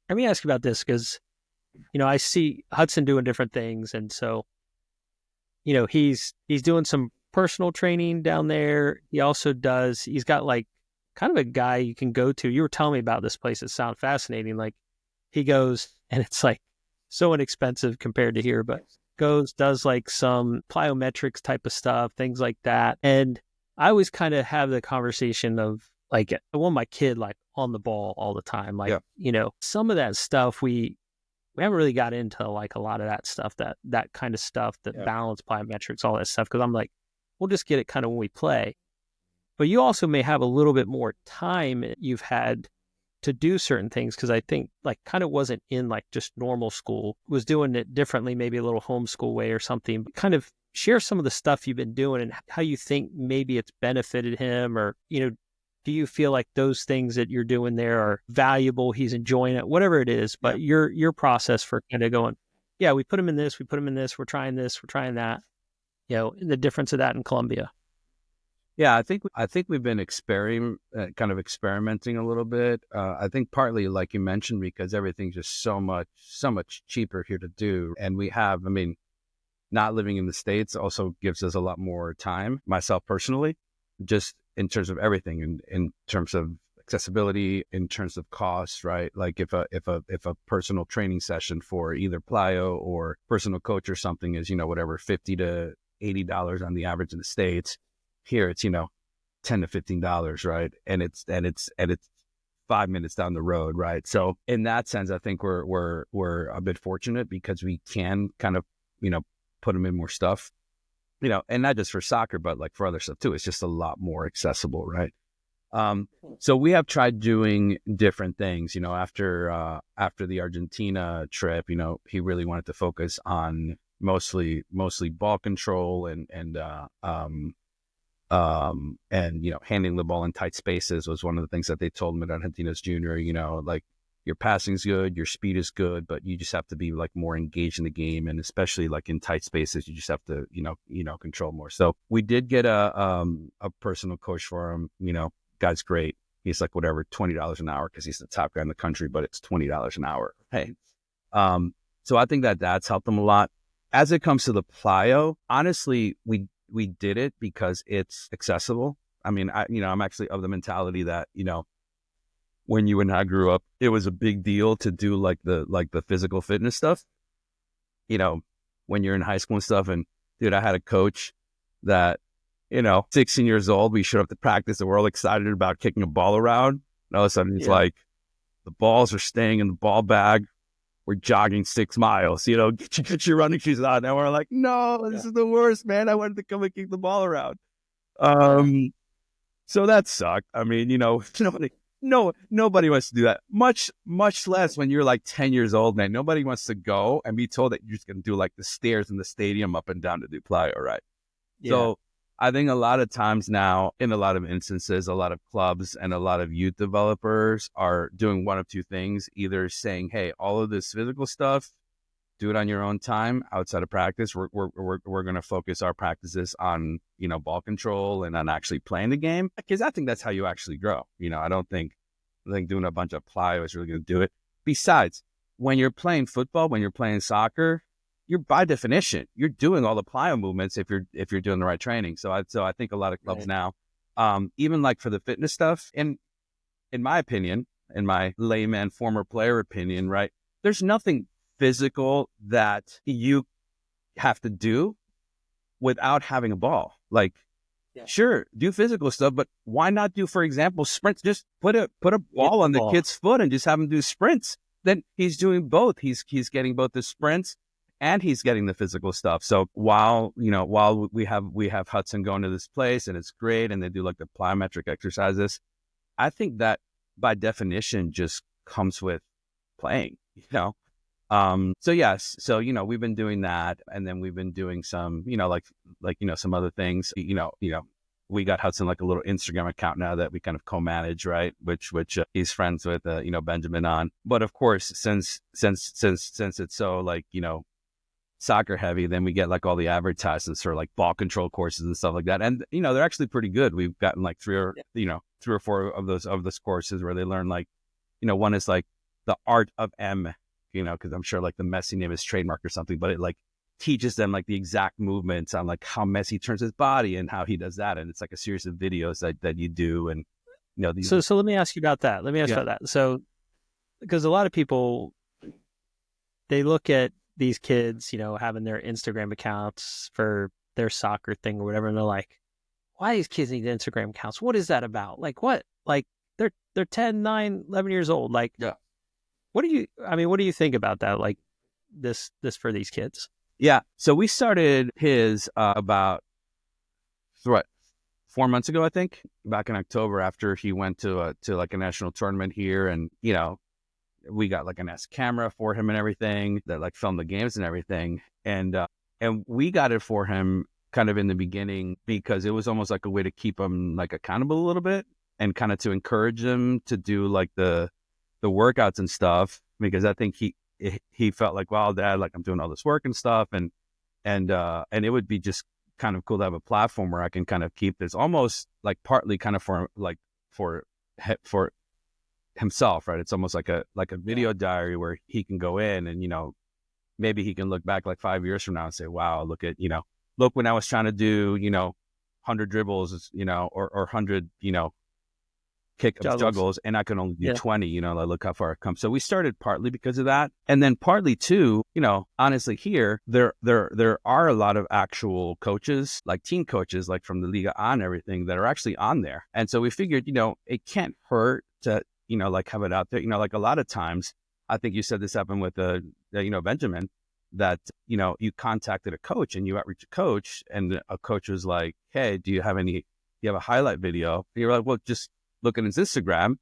let me ask you about this, because, I see Hudson doing different things. And so, he's doing some personal training down there. He's got like kind of a guy you can go to. You were telling me about this place. It sounds fascinating. Like he goes and it's like so inexpensive compared to here, but does like some plyometrics type of stuff, things like that. And I always kind of have the conversation of like, I want my kid like on the ball all the time. Like, some of that stuff we haven't really got into like a lot of that stuff, that kind of stuff, that balance plyometrics, all that stuff. Cause I'm like, we'll just get it kind of when we play. But you also may have a little bit more time you've had to do certain things, because I think like kind of wasn't in like just normal school, was doing it differently, maybe a little homeschool way or something. But kind of share some of the stuff you've been doing and how you think maybe it's benefited him, or, do you feel like those things that you're doing there are valuable? He's enjoying it, whatever it is. But your process for kind of going, yeah, we put him in this, we're trying this, we're trying that, the difference of that in Colombia. Yeah, I think we've been kind of experimenting a little bit. I think partly, like you mentioned, because everything's just so much cheaper here to do, and not living in the States also gives us a lot more time. Myself personally, just in terms of everything, in terms of accessibility, in terms of cost, right? Like if a personal training session for either plyo or personal coach or something is whatever $50 to $80 on the average in the States. Here it's $10 to $15, right? And it's 5 minutes down the road, right? So in that sense, I think we're a bit fortunate because we can kind of put them in more stuff, and not just for soccer, but like for other stuff too. It's just a lot more accessible, right? So we have tried doing different things. After the Argentina trip, he really wanted to focus on mostly ball control and handling the ball in tight spaces was one of the things that they told him at Argentinos Junior. Like your passing's good, your speed is good, but you just have to be like more engaged in the game, and especially like in tight spaces, you just have to control more. So we did get a personal coach for him. Guy's great. He's like whatever $20 an hour because he's the top guy in the country, but it's $20 an hour. Hey, so I think that's helped him a lot. As it comes to the plyo, honestly, we did it because it's accessible. I'm actually of the mentality that, when you and I grew up, it was a big deal to do like the physical fitness stuff, when you're in high school and stuff. And dude, I had a coach that, 16 years old, we showed up to practice and we're all excited about kicking a ball around. And all of a sudden he's like, the balls are staying in the ball bag. We're jogging 6 miles, get your running shoes on. And we're like, no, this is the worst, man. I wanted to come and kick the ball around. So that sucked. Nobody wants to do that. Much less when you're like 10 years old, man. Nobody wants to go and be told that you're just going to do like the stairs in the stadium up and down to do plyo, right? Yeah. So I think a lot of times now, in a lot of instances, a lot of clubs and a lot of youth developers are doing one of two things, either saying, hey, all of this physical stuff, do it on your own time outside of practice. We're going to focus our practices on, ball control and on actually playing the game, because I think that's how you actually grow. I think doing a bunch of plyo is really going to do it. Besides, when you're playing football, when you're playing soccer, you're by definition, you're doing all the plyo movements if you're doing the right training. So I think a lot of clubs now, even like for the fitness stuff, and in my opinion, in my layman former player opinion, right, there's nothing physical that you have to do without having a ball. Like, sure, do physical stuff, but why not do, for example, sprints? Just put a ball on the kid's foot and just have him do sprints. Then he's doing both. He's getting both the sprints and he's getting the physical stuff. So while we have Hudson going to this place and it's great, and they do like the plyometric exercises, I think that by definition just comes with playing, So yes, so we've been doing that, and then we've been doing some, some other things. We got Hudson like a little Instagram account now that we kind of co-manage, right? Which he's friends with, Benjamin on. But of course, since it's so like soccer heavy, then we get like all the advertisements for like ball control courses and stuff like that, and they're actually pretty good. We've gotten like three or four of those courses where they learn like, one is like the art of M. Because I'm sure like the Messi name is trademark or something, but it like teaches them like the exact movements on like how Messi turns his body and how he does that. And it's like a series of videos that you do. And, So let me ask you about that. So, because a lot of people, they look at these kids, having their Instagram accounts for their soccer thing or whatever. And they're like, why do these kids need Instagram accounts? What is that about? Like what? Like they're 10, 9, 11 years old. Like, yeah. What do you think about that? Like this for these kids? Yeah. So we started his about 4 months ago, I think, back in October after he went to like a national tournament here, and we got like an S camera for him and everything that like filmed the games and everything, and we got it for him kind of in the beginning because it was almost like a way to keep him like accountable a little bit and kind of to encourage him to do like the workouts and stuff, because I think he felt like, wow, Dad, like I'm doing all this work and stuff, and it would be just kind of cool to have a platform where I can kind of keep this almost like partly kind of for himself, right? It's almost like a video diary where he can go in and maybe he can look back like 5 years from now and say, wow, look when I was trying to do 100 dribbles, or 100 kick juggles, and I can only do 20, like look how far I've come. So we started partly because of that. And then partly too, honestly here, there are a lot of actual coaches, like team coaches, like from the Liga on everything that are actually on there. And so we figured, it can't hurt to, like have it out there. Like a lot of times, I think you said this happened with Benjamin, that, you contacted a coach and you outreach a coach, and a coach was like, hey, do you have a highlight video? And you're like, well, just look at his Instagram,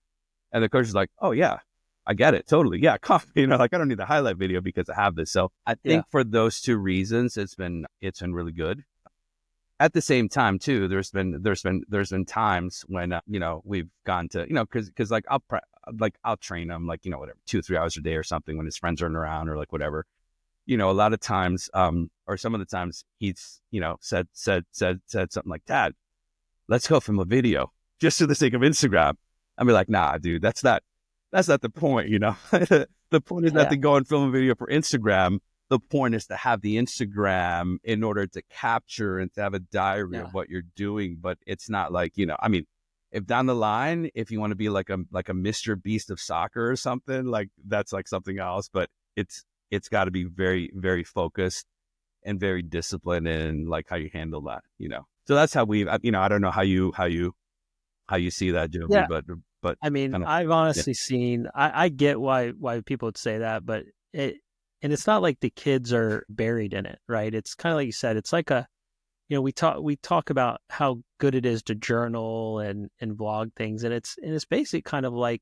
and the coach is like, oh yeah, I get it. Totally. Yeah. Like I don't need the highlight video because I have this. So I think for those two reasons, it's been really good. At the same time too, there's been times when, we've gone to, cause like I'll train him like, whatever, 2-3 hours a day or something when his friends aren't around or like whatever, a lot of times, or some of the times he's, said something like, Dad, let's go film a video just for the sake of Instagram. I'd be like, nah, dude, that's not the point, The point is not to go and film a video for Instagram. The point is to have the Instagram in order to capture and to have a diary of what you're doing. But it's not like, if down the line, if you want to be like a Mr. Beast of soccer or something, like that's like something else. But it's got to be very, very focused and very disciplined in like how you handle that, So that's how I don't know how you see that, Joby, but I've honestly seen, I get why people would say that, but it's not like the kids are buried in it, right? It's kind of like you said, it's like we talk about how good it is to journal and vlog things, and it's basically kind of like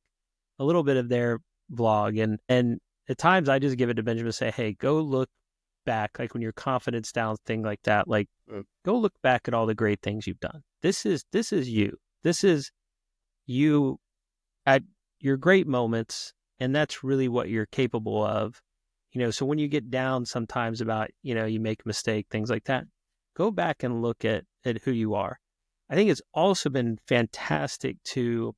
a little bit of their vlog, and at times I just give it to Benjamin and say, hey, go look back, like when your confidence down, thing like that, like go look back at all the great things you've done. This is you. This is you at your great moments, and that's really what you're capable of. So when you get down sometimes about, you make a mistake, things like that, go back and look at who you are. I think it's also been fantastic to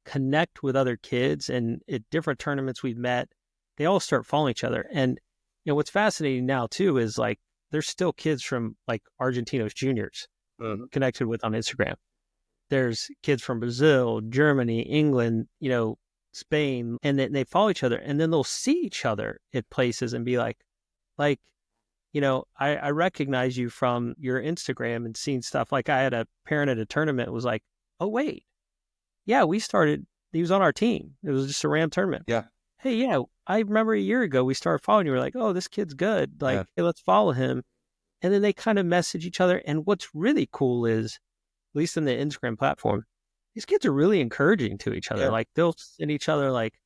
connect with other kids, and at different tournaments we've met, they all start following each other. And, what's fascinating now too is like, there's still kids from like Argentinos juniors connected with on Instagram. There's kids from Brazil, Germany, England, Spain, and they follow each other, and then they'll see each other at places and be like, I recognize you from your Instagram and seeing stuff. Like I had a parent at a tournament was like, oh wait, yeah, he was on our team. It was just a random tournament. Yeah. Hey, yeah, I remember a year ago we started following you. We're like, oh, this kid's good. Like, hey, let's follow him. And then they kind of message each other. And what's really cool is, at least in the Instagram platform, these kids are really encouraging to each other. Like they'll send each other like,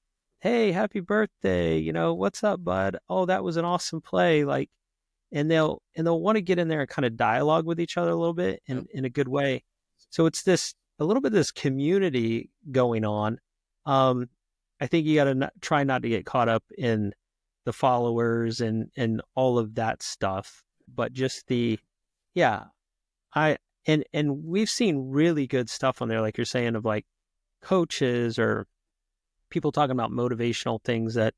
hey, happy birthday, what's up, bud? Oh, that was an awesome play. Like, and they'll want to get in there and kind of dialogue with each other a little bit Yep. in a good way. So it's a little bit of this community going on. I think you got to try not to get caught up in the followers and all of that stuff, but just yeah, I, and we've seen really good stuff on there, like you're saying, of like coaches or people talking about motivational things that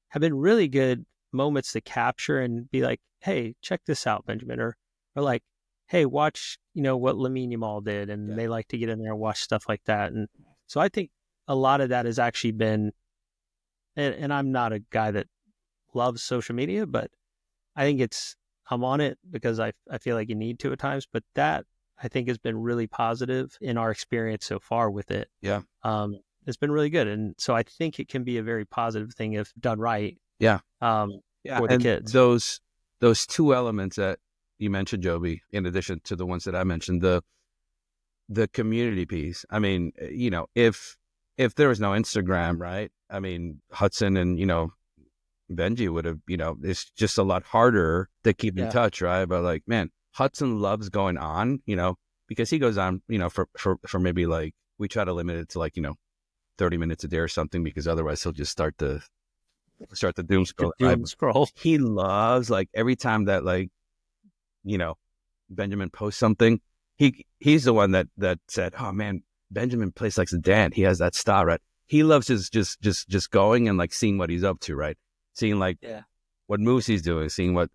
have been really good moments to capture and be like, hey, check this out, Benjamin, or like, hey, watch, what Lamine Yamal did, and they like to get in there and watch stuff like that. And so I think a lot of that has actually been, and I'm not a guy that loves social media, but I think I'm on it because I feel like you need to at times, but that I think has been really positive in our experience so far with it. Yeah. It's been really good. And so I think it can be a very positive thing if done right. Yeah. For the And kids. those two elements that you mentioned, Joby, in addition to the ones that I mentioned, the community piece. I mean, if there was no Instagram, right? I mean, Hudson and, Benji would have, it's just a lot harder to keep in touch, right? But like, man, Hudson loves going on, because he goes on, for maybe like, we try to limit it to like, 30 minutes a day or something, because otherwise he'll just start the doom scroll. Doom scroll. He loves, like, every time that, like, Benjamin posts something, he's the one that said, oh man, Benjamin plays like Zidane. He has that style, right? He loves just going and like seeing what he's up to, right? Seeing like what moves he's doing, seeing what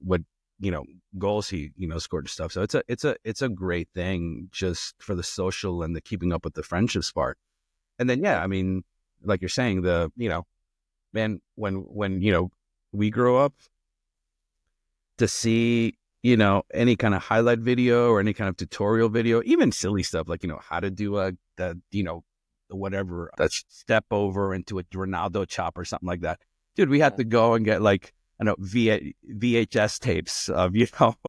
goals he scored and stuff. So it's a great thing just for the social and the keeping up with the friendships part. And then I mean, like you're saying, man, when we grow up, to see any kind of highlight video or any kind of tutorial video, even silly stuff like how to do whatever, that step over into a Ronaldo chop or something like that. Dude, we had to go and get like VHS tapes of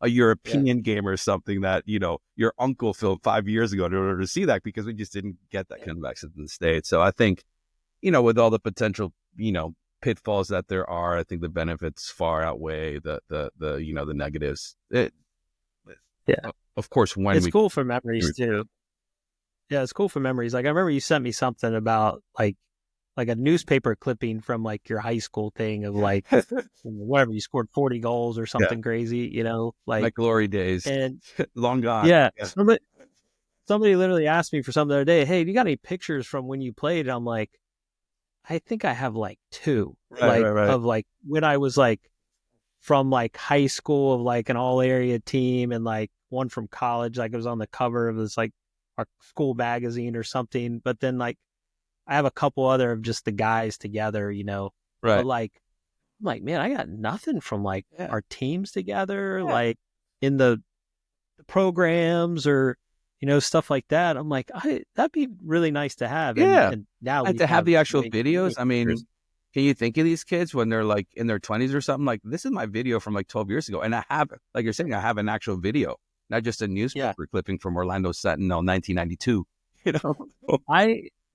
a European game or something that your uncle filmed 5 years ago in order to see that, because we just didn't get that kind of access in the States. So I think with all the potential pitfalls that there are, I think the benefits far outweigh the negatives. Of course, when it's cool for memories too. Yeah, it's cool for memories. Like I remember you sent me something about like a newspaper clipping from like your high school thing of like whatever, you scored 40 goals or something crazy, like my glory days, and long gone. Yeah. Somebody literally asked me for something the other day, hey, do you got any pictures from when you played? And I'm like, I think I have like two, right. Of like when I was like from like high school of like an all area team, and like one from college, like it was on the cover of this like our school magazine or something. But then like I have a couple other of just the guys together, Right. But like, I'm like, man, I got nothing from like our teams together, like in the programs or stuff like that. I'm like, that'd be really nice to have. And now and to have the actual videos. I mean, can you think of these kids when they're like in their 20s or something? Like, this is my video from like 12 years ago, and I have, like you're saying, I have an actual video, not just a newspaper clipping from Orlando Sentinel 1992.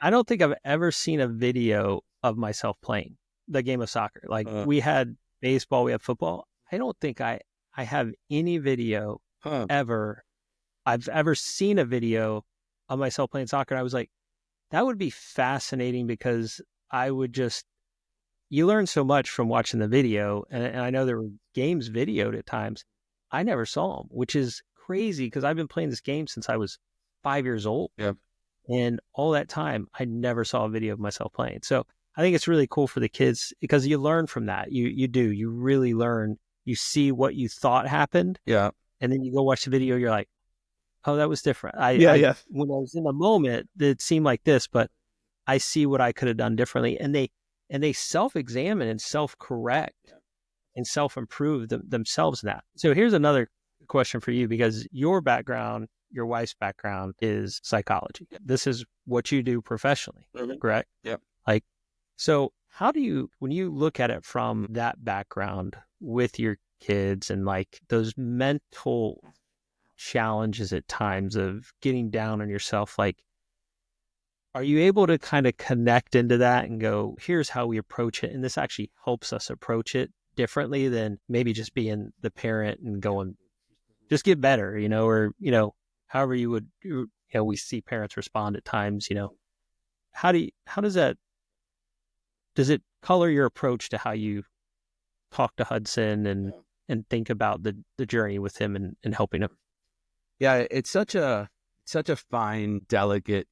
I don't think I've ever seen a video of myself playing the game of soccer. Like we had baseball, we have football. I don't think I have any video ever. I've ever seen a video of myself playing soccer. I was like, that would be fascinating, because I would you learn so much from watching the video. And I know there were games videoed at times. I never saw them, which is crazy, because I've been playing this game since I was 5 years old. Yeah. And all that time, I never saw a video of myself playing. So I think it's really cool for the kids, because you learn from that. You really learn. You see what you thought happened. Yeah. And then you go watch the video, you're like, oh, that was different. When I was in the moment, it seemed like this, but I see what I could have done differently. And they self-examine and self-correct and self-improve themselves in that. So here's another question for you, because your background, your wife's background is psychology. This is what you do professionally, correct? Yep. Like, so how do you, when you look at it from that background with your kids and like those mental challenges at times of getting down on yourself, like are you able to kind of connect into that and go, here's how we approach it, and this actually helps us approach it differently than maybe just being the parent and going, just get better, or however you would, we see parents respond at times. How does it color your approach to how you talk to Hudson and think about the journey with him and helping him? Yeah, it's such a fine, delicate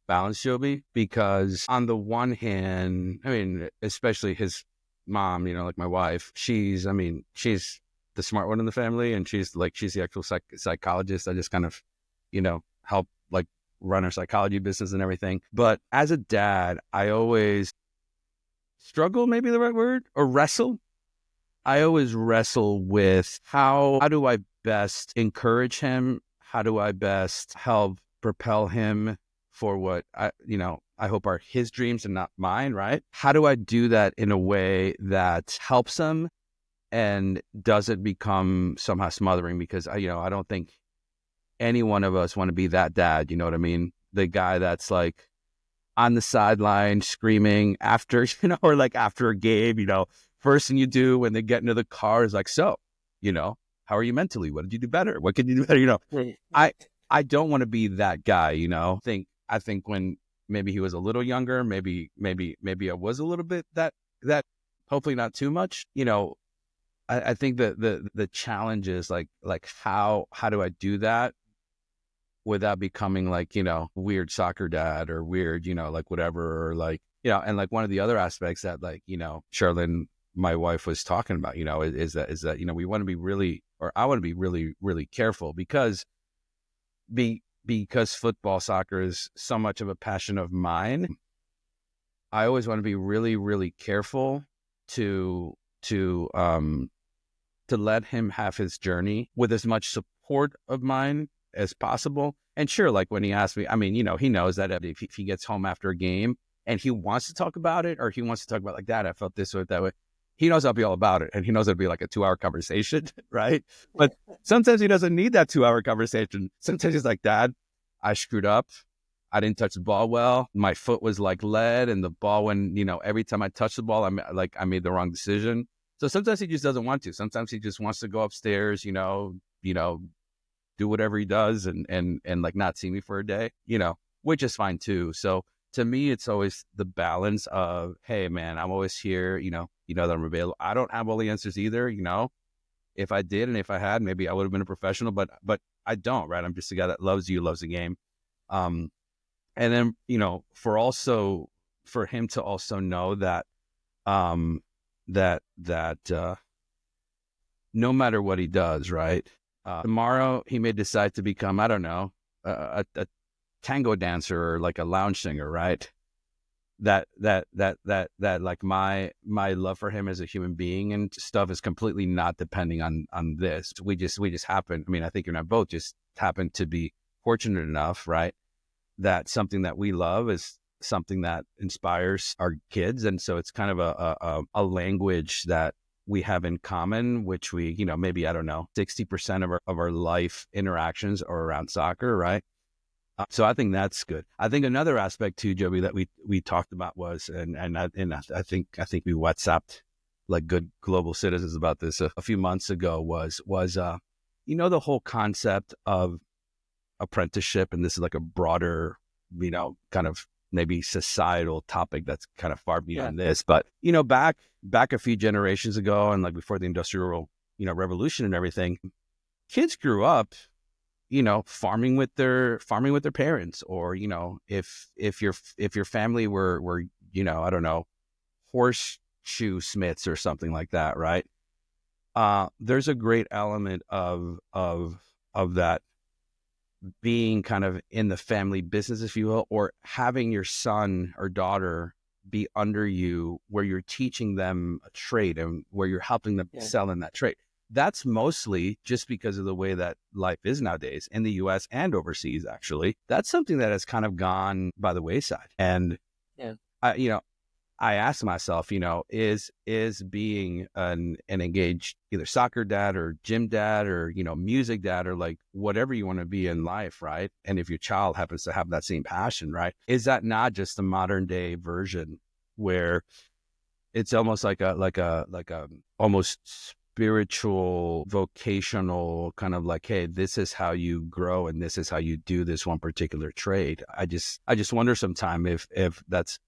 balance, Joby, because on the one hand, I mean, especially his mom, like my wife, she's the smart one in the family, and she's the actual psychologist. I just kind of, help like run her psychology business and everything. But as a dad, I always struggle, maybe the right word, or wrestle. I always wrestle with how do I best encourage him? How do I best help propel him for what I hope are his dreams and not mine, right? How do I do that in a way that helps him and doesn't become somehow smothering? Because I don't think any one of us want to be that dad, you know what I mean? The guy that's like on the sideline screaming after, or like after a game, first thing you do when they get into the car is like, so, how are you mentally? What did you do better? What could you do better? I don't want to be that guy, I think when maybe he was a little younger, maybe I was a little bit that hopefully not too much, I think that the challenge is like how do I do that without becoming like, weird soccer dad or weird, like whatever, or like, and like one of the other aspects that like, Charlene, my wife, was talking about, is that, we want to be really, or I want to be really, really careful because football, soccer is so much of a passion of mine. I always want to be really, really careful to let him have his journey with as much support of mine as possible. And sure, like when he asked me, I mean, he knows that if he gets home after a game and he wants to talk about it, or he wants to talk about like, Dad, I felt this way, that way, he knows I'll be all about it. And he knows it'll be like a 2-hour conversation, right? But sometimes he doesn't need that 2-hour conversation. Sometimes he's like, Dad, I screwed up. I didn't touch the ball well. My foot was like lead, and the ball, when, every time I touched the ball, I made the wrong decision. So sometimes he just doesn't want to. Sometimes he just wants to go upstairs, do whatever he does and like not see me for a day, which is fine too. So to me, it's always the balance of, hey man, I'm always here, that I'm available. I don't have all the answers either, if I did, and if I had, maybe I would have been a professional, but I don't, right? I'm just a guy that loves the game. And then, for him to also know that, no matter what he does, right? Tomorrow he may decide to become, I don't know, a tango dancer or like a lounge singer, right? That like my love for him as a human being and stuff is completely not depending on this. We just happen. I mean, I think you and I both just happen to be fortunate enough, right? That something that we love is something that inspires our kids, and so it's kind of a language that we have in common, which we, maybe, I don't know, 60% of our life interactions are around soccer, right? So I think that's good. I think another aspect too, Joby, that we talked about was, and I think we WhatsApped like good global citizens about this a few months ago was the whole concept of apprenticeship, and this is like a broader, kind of maybe societal topic that's kind of far beyond this, but back a few generations ago, and like before the industrial revolution and everything, kids grew up farming with their parents, or if your family were I don't know, horseshoe smiths or something like that, right? There's a great element of that being kind of in the family business, if you will, or having your son or daughter be under you, where you're teaching them a trade and where you're helping them sell in that trade. That's mostly just because of the way that life is nowadays in the US and overseas, actually. That's something that has kind of gone by the wayside. And, I ask myself, is being an engaged either soccer dad or gym dad or, music dad or like whatever you want to be in life, right? And if your child happens to have that same passion, right? Is that not just a modern day version where it's almost like a almost spiritual, vocational kind of like, hey, this is how you grow and this is how you do this one particular trade. I just wonder sometime if that's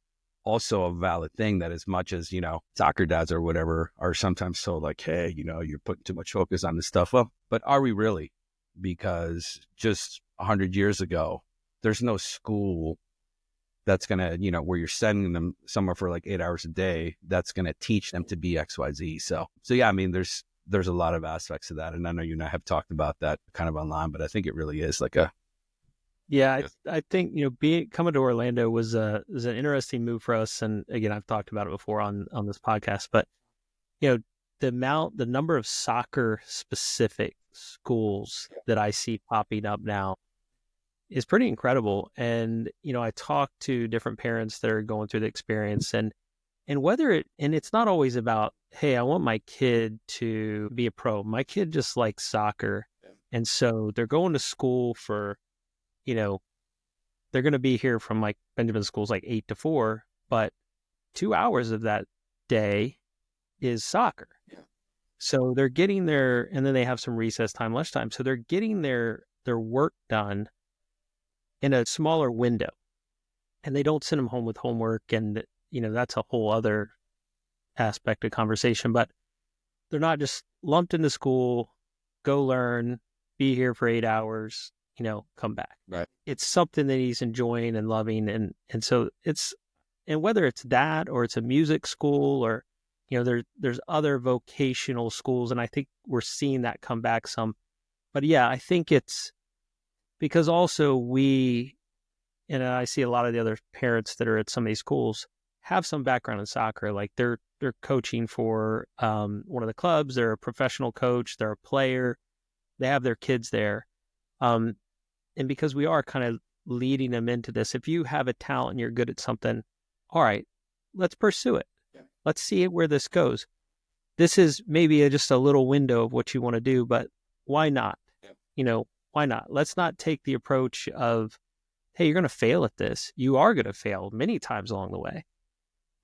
also a valid thing, that as much as, soccer dads or whatever are sometimes told like, hey, you're putting too much focus on this stuff. Well, but are we really? Because just 100 years ago, there's no school that's going to, where you're sending them somewhere for like 8 hours a day, that's going to teach them to be XYZ. So yeah, I mean, there's a lot of aspects of that. And I know you and I have talked about that kind of online, but I think it really is like Yeah, I think coming to Orlando was an interesting move for us, and again, I've talked about it before on this podcast. But the number of soccer specific schools that I see popping up now is pretty incredible. And I talk to different parents that are going through the experience, and it's not always about, hey, I want my kid to be a pro. My kid just likes soccer, and so they're going to school for. They're going to be here from like Benjamin School's like 8 to 4, but 2 hours of that day is soccer. Yeah. So they're getting and then they have some recess time, lunchtime. So they're getting their work done in a smaller window, and they don't send them home with homework. And, that's a whole other aspect of conversation, but they're not just lumped into school, go learn, be here for 8 hours, come back. Right. It's something that he's enjoying and loving. And so and whether it's that or it's a music school or, there's other vocational schools. And I think we're seeing that come back some, but yeah, I think it's because also I see a lot of the other parents that are at some of these schools have some background in soccer. Like they're coaching for one of the clubs, they're a professional coach, they're a player, they have their kids there. And because we are kind of leading them into this, if you have a talent and you're good at something, all right, let's pursue it. Yeah. Let's see where this goes. This is maybe just a little window of what you want to do, but why not? Yeah. Why not? Let's not take the approach of, hey, you're going to fail at this. You are going to fail many times along the way,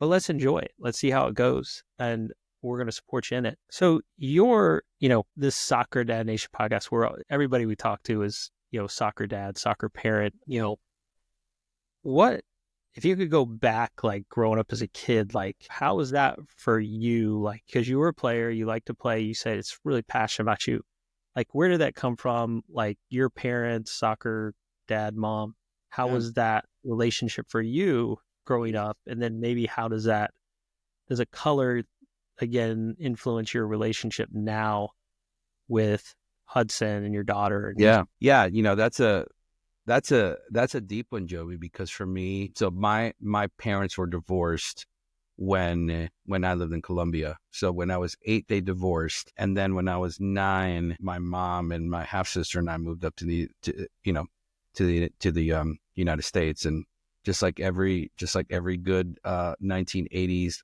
but let's enjoy it. Let's see how it goes. And we're going to support you in it. So this Soccer Dad Nation podcast where everybody we talk to is, soccer dad, soccer parent, what, if you could go back, like growing up as a kid, like how was that for you? Like, cause you were a player, you like to play, you said it's really passionate about you. Like, where did that come from? Like your parents, soccer dad, mom, how was that relationship for you growing up? And then maybe how does a color again influence your relationship now with Hudson and your daughter? Yeah. That's a deep one, Joey, because for me, so my parents were divorced when I lived in Colombia. So when I was 8, they divorced, and then when I was 9, my mom and my half sister and I moved up to the United States, and just like every good 1980s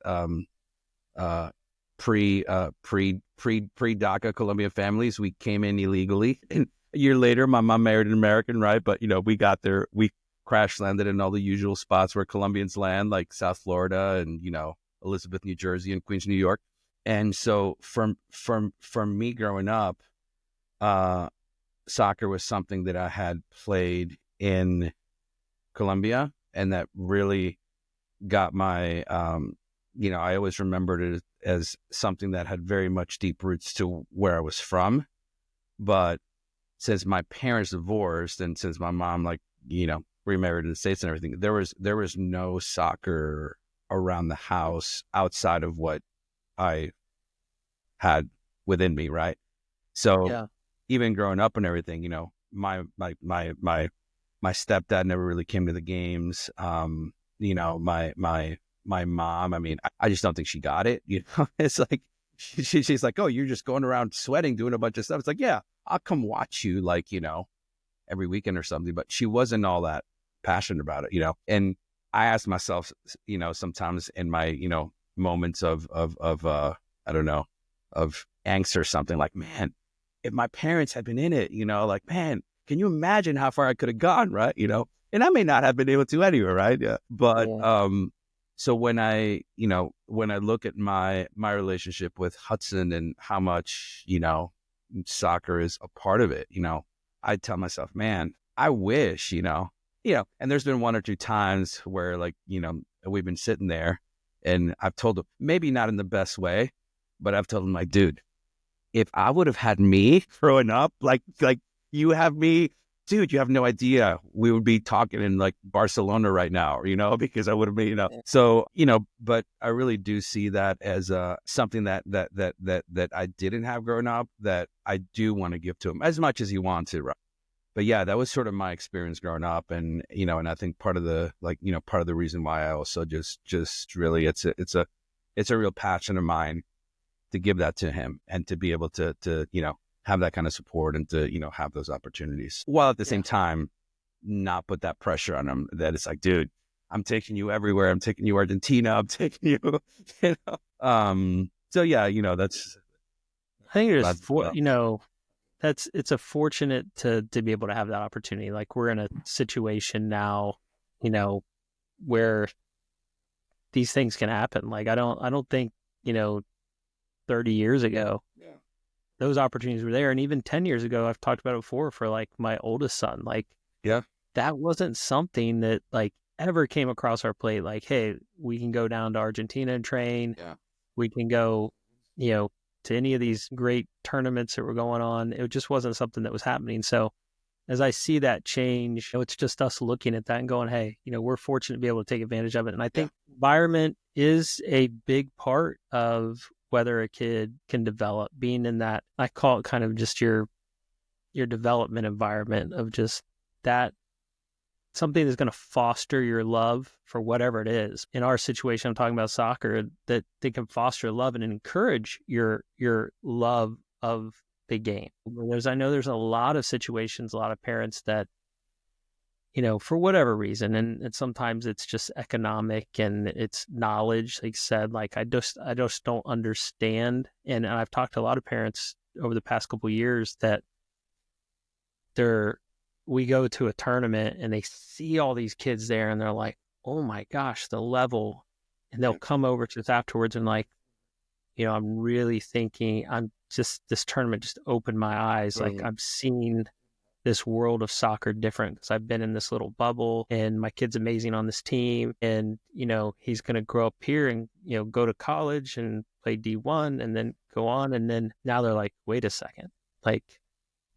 pre-DACA Colombian families, we came in illegally. And a year later, my mom married an American, right? But we got there, we crash landed in all the usual spots where Colombians land, like South Florida and Elizabeth, New Jersey, and Queens, New York. And so from me growing up, soccer was something that I had played in Colombia, and that really got my I always remembered it as something that had very much deep roots to where I was from. But since my parents divorced and since my mom remarried in the States and everything, there was no soccer around the house outside of what I had within me, right? So even growing up and everything, my stepdad never really came to the games. My mom, I mean, I just don't think she got it. It's like, she's like, oh, you're just going around sweating, doing a bunch of stuff. It's like, yeah, I'll come watch you every weekend or something. But she wasn't all that passionate about it, And I ask myself, sometimes in my, moments of I don't know, of angst or something, like, man, if my parents had been in it, like, man, can you imagine how far I could have gone, right? And I may not have been able to anyway, right? Yeah. But so when I look at my relationship with Hudson and how much, soccer is a part of it, I tell myself, man, I wish, and there's been one or two times where, like, we've been sitting there and I've told him, maybe not in the best way, but I've told him, like, dude, if I would have had me growing up, like you have me, dude, you have no idea. We would be talking in like Barcelona right now, because I would have been, So, but I really do see that as something that I didn't have growing up that I do want to give to him as much as he wants to, right? But yeah, that was sort of my experience growing up, and and I think part of the part of the reason why I also just really it's a real passion of mine to give that to him and to be able to have that kind of support and to have those opportunities, while at the same time not put that pressure on him that it's like, dude, I'm taking you everywhere. I'm taking you Argentina. I'm taking you, So yeah, that's. I think it's a fortunate to be able to have that opportunity. Like, we're in a situation now, where these things can happen. Like, I don't think 30 years ago, those opportunities were there. And even 10 years ago, I've talked about it before, for like my oldest son, like, that wasn't something that like ever came across our plate. Like, hey, we can go down to Argentina and train. We can go, to any of these great tournaments that were going on. It just wasn't something that was happening. So as I see that change, it's just us looking at that and going, hey, we're fortunate to be able to take advantage of it. And I think environment is a big part of whether a kid can develop, being in that, I call it kind of just your development environment of just that, something that's going to foster your love for whatever it is. In our situation, I'm talking about soccer, that they can foster love and encourage your love of the game. I know there's a lot of situations, a lot of parents that, for whatever reason, and sometimes it's just economic and it's knowledge. Like I said, like, I just don't understand. And I've talked to a lot of parents over the past couple of years that we go to a tournament and they see all these kids there and they're like, oh my gosh, the level. And they'll come over to us afterwards and like, I'm really thinking, this tournament just opened my eyes. Like, I'm seeing this world of soccer different because I've been in this little bubble and my kid's amazing on this team. And, he's going to grow up here and, go to college and play D1 and then go on. And then now they're like, wait a second, like,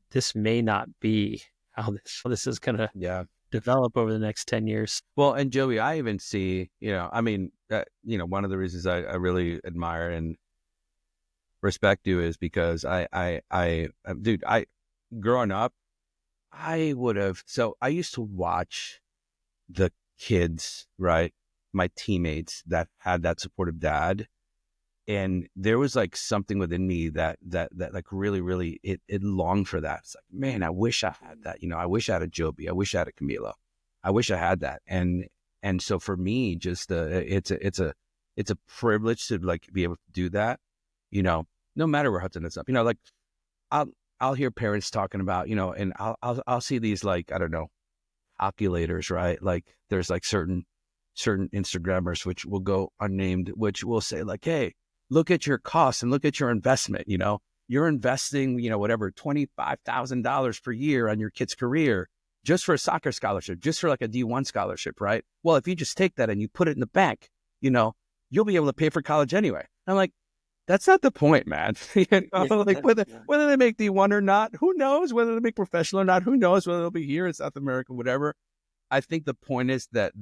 this may not be how this is going to develop over the next 10 years. Well, and Joey, I even see, one of the reasons I really admire and respect you is because dude, growing up, I used to watch the kids, right? My teammates that had that supportive dad. And there was like something within me that like really, really, it longed for that. It's like, man, I wish I had that. I wish I had a Joby. I wish I had a Camilo. I wish I had that. And so for me, just it's a privilege to like be able to do that. No matter where Hudson is up. Like I'll hear parents talking about, and I'll see these, like, I don't know, calculators, right? Like there's like certain Instagrammers which will go unnamed, which will say like, hey, look at your costs and look at your investment. You're investing, whatever, $25,000 per year on your kid's career just for a soccer scholarship, just for like a D1 scholarship, right? Well, if you just take that and you put it in the bank, you'll be able to pay for college anyway. I'm like, that's not the point, man. Like whether they make D1 or not, who knows? Whether they make professional or not, who knows? Whether they'll be here in South America, whatever. I think the point is that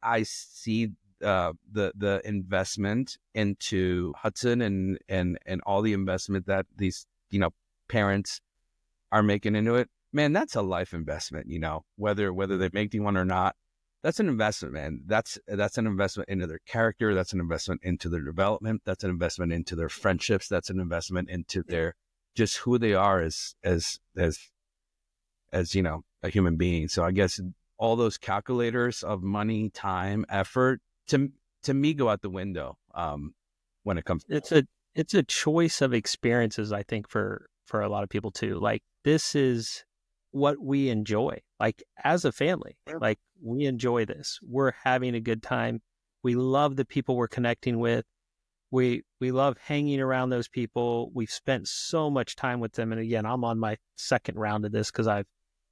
I see the investment into Hudson and all the investment that these parents are making into it. Man, that's a life investment. Whether they make D1 or not, that's an investment, man. That's an investment into their character. That's an investment into their development. That's an investment into their friendships. That's an investment into their just who they are as a human being. So I guess all those calculators of money, time, effort to me go out the window when it comes. It's a choice of experiences, I think, for a lot of people too. Like, this is what we enjoy. Like, as a family, like, we enjoy this. We're having a good time. We love the people we're connecting with. We love hanging around those people. We've spent so much time with them. And again, I'm on my second round of this because I've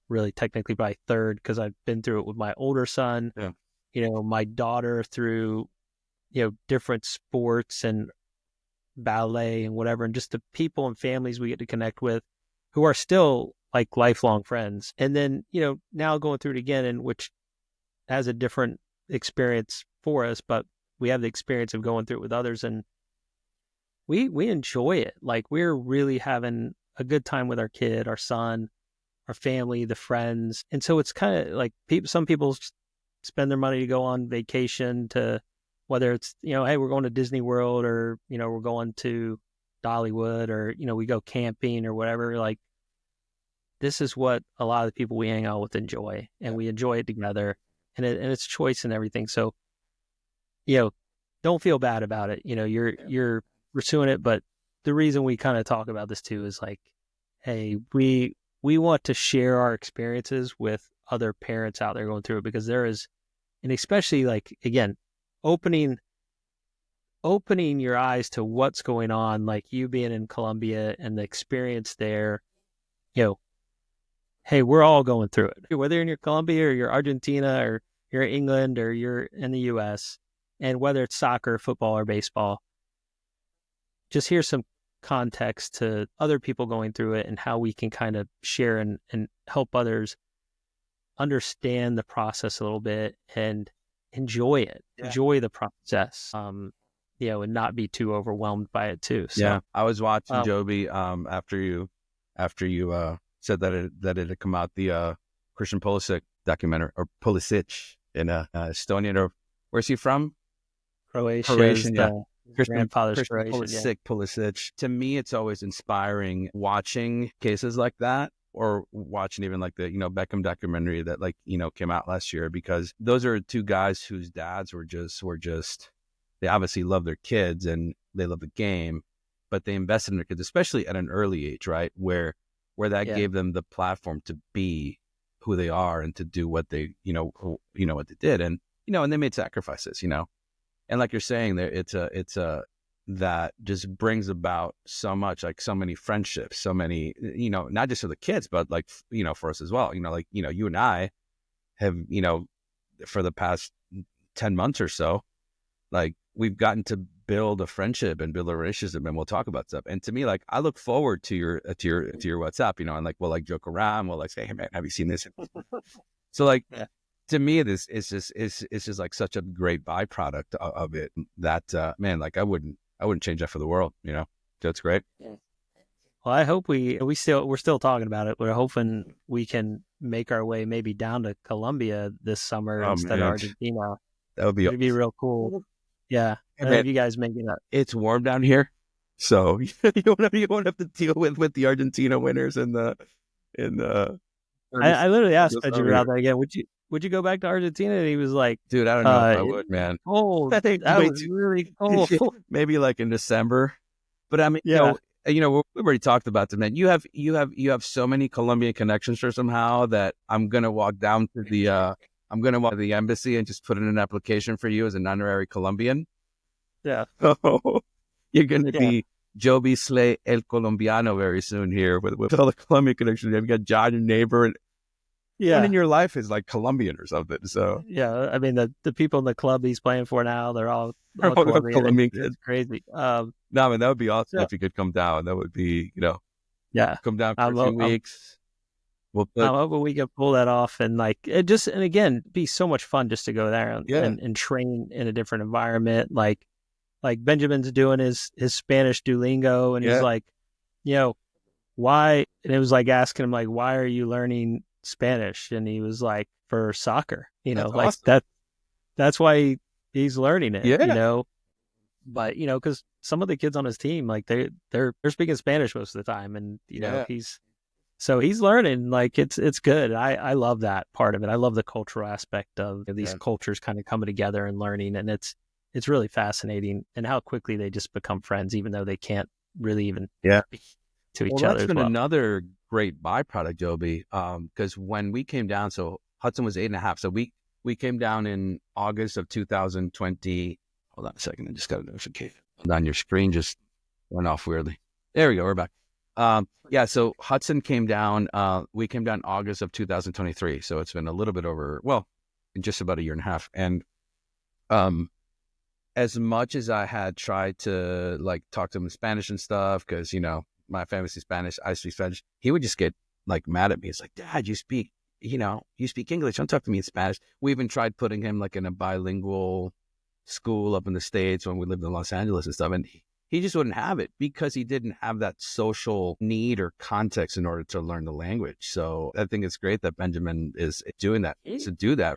really technically my third, because I've been through it with my older son, my daughter through, different sports and ballet and whatever, and just the people and families we get to connect with who are still like lifelong friends. And then, now going through it again, and which has a different experience for us, but we have the experience of going through it with others, and we enjoy it. Like, we're really having a good time with our kid, our son, our family, the friends. And so it's kind of like some people spend their money to go on vacation, to whether it's, hey, we're going to Disney World, or, we're going to Dollywood, or, we go camping or whatever. Like, this is what a lot of the people we hang out with enjoy, and we enjoy it together, and it's choice and everything. So, don't feel bad about it. You're pursuing it, but the reason we kind of talk about this too is like, hey, we want to share our experiences with other parents out there going through it, because there is, and especially like, again, opening your eyes to what's going on, like you being in Colombia and the experience there, hey, we're all going through it, whether you're in Colombia or you're Argentina or you're in England or you're in the US, and whether it's soccer, football, or baseball. Just here's some context to other people going through it and how we can kind of share and help others understand the process a little bit and enjoy it, enjoy the process, and not be too overwhelmed by it too. So, I was watching Joby after you said that it had come out, the Christian Pulisic documentary, or Pulisic in Estonian, or where's he from? Croatian, yeah. Grandfather's Croatian. Pulisic. To me, it's always inspiring watching cases like that, or watching even like the, Beckham documentary that came out last year, because those are two guys whose dads were just, they obviously love their kids and they love the game, but they invested in their kids, especially at an early age, right? Where that gave them the platform to be who they are and to do what they, what they did. And, and they made sacrifices, and like you're saying there, it's that just brings about so much, like so many friendships, so many, not just for the kids, but like, for us as well, you and I have, for the past 10 months or so, like we've gotten to build a friendship and build a relationship, and we'll talk about stuff. And to me, like, I look forward to your WhatsApp, and like, we'll like joke around, we'll like say, hey man, have you seen this? So like, to me, this is just like such a great byproduct of it that, man, like I wouldn't change that for the world, So it's great. Well, I hope we're still talking about it. We're hoping we can make our way maybe down to Colombia this summer instead of Argentina. That would be It'd be real cool. Yeah. Man, you guys make it up. It's warm down here, so you won't have to deal with the Argentina winners in the I literally asked Pedro about that again. Would you go back to Argentina? And he was like, dude, I don't know if I would, man. Cold. That was really cold. Maybe like in December. But I mean, we've already talked about this, man. You have so many Colombian connections or somehow that I'm gonna walk down to the embassy and just put in an application for you as an honorary Colombian. Yeah. Oh, you're gonna be Joby Slay El Colombiano very soon here with all the Colombian connections. You've got John, your neighbor, and one in your life is like Colombian or something. So I mean, the people in the club he's playing for now, they're all Colombian kids. It's crazy. No, I mean, that would be awesome if you could come down. That would be, come down for a few weeks. I'm hoping we can pull that off, and like and again, be so much fun just to go there and train in a different environment. Like Benjamin's doing his Spanish Duolingo, and he's like, why? And it was like asking him like, why are you learning Spanish? And he was like, for soccer, that's like awesome. that's why he's learning it, but because some of the kids on his team, like they're speaking Spanish most of the time, and he's So he's learning, like it's good. I love that part of it. I love the cultural aspect of these cultures kind of coming together and learning, and it's really fascinating, and how quickly they just become friends, even though they can't really even speak to each other That's as been well. another great byproduct, Joby. Because when we came down, so Hudson was 8.5. So we came down in August of 2020. Hold on a second, I just got a notification on your screen, just went off weirdly. There we go, we're back. Yeah, so Hudson came down. We came down August of 2023. So it's been a little bit over, well, just about a year and a half. And as much as I had tried to like talk to him in Spanish and stuff, because my family speaks Spanish, I speak Spanish, he would just get like mad at me. It's like, Dad, you speak English. Don't talk to me in Spanish. We even tried putting him like in a bilingual school up in the States when we lived in Los Angeles and stuff. And he just wouldn't have it because he didn't have that social need or context in order to learn the language. So I think it's great that Benjamin is doing that, to do that.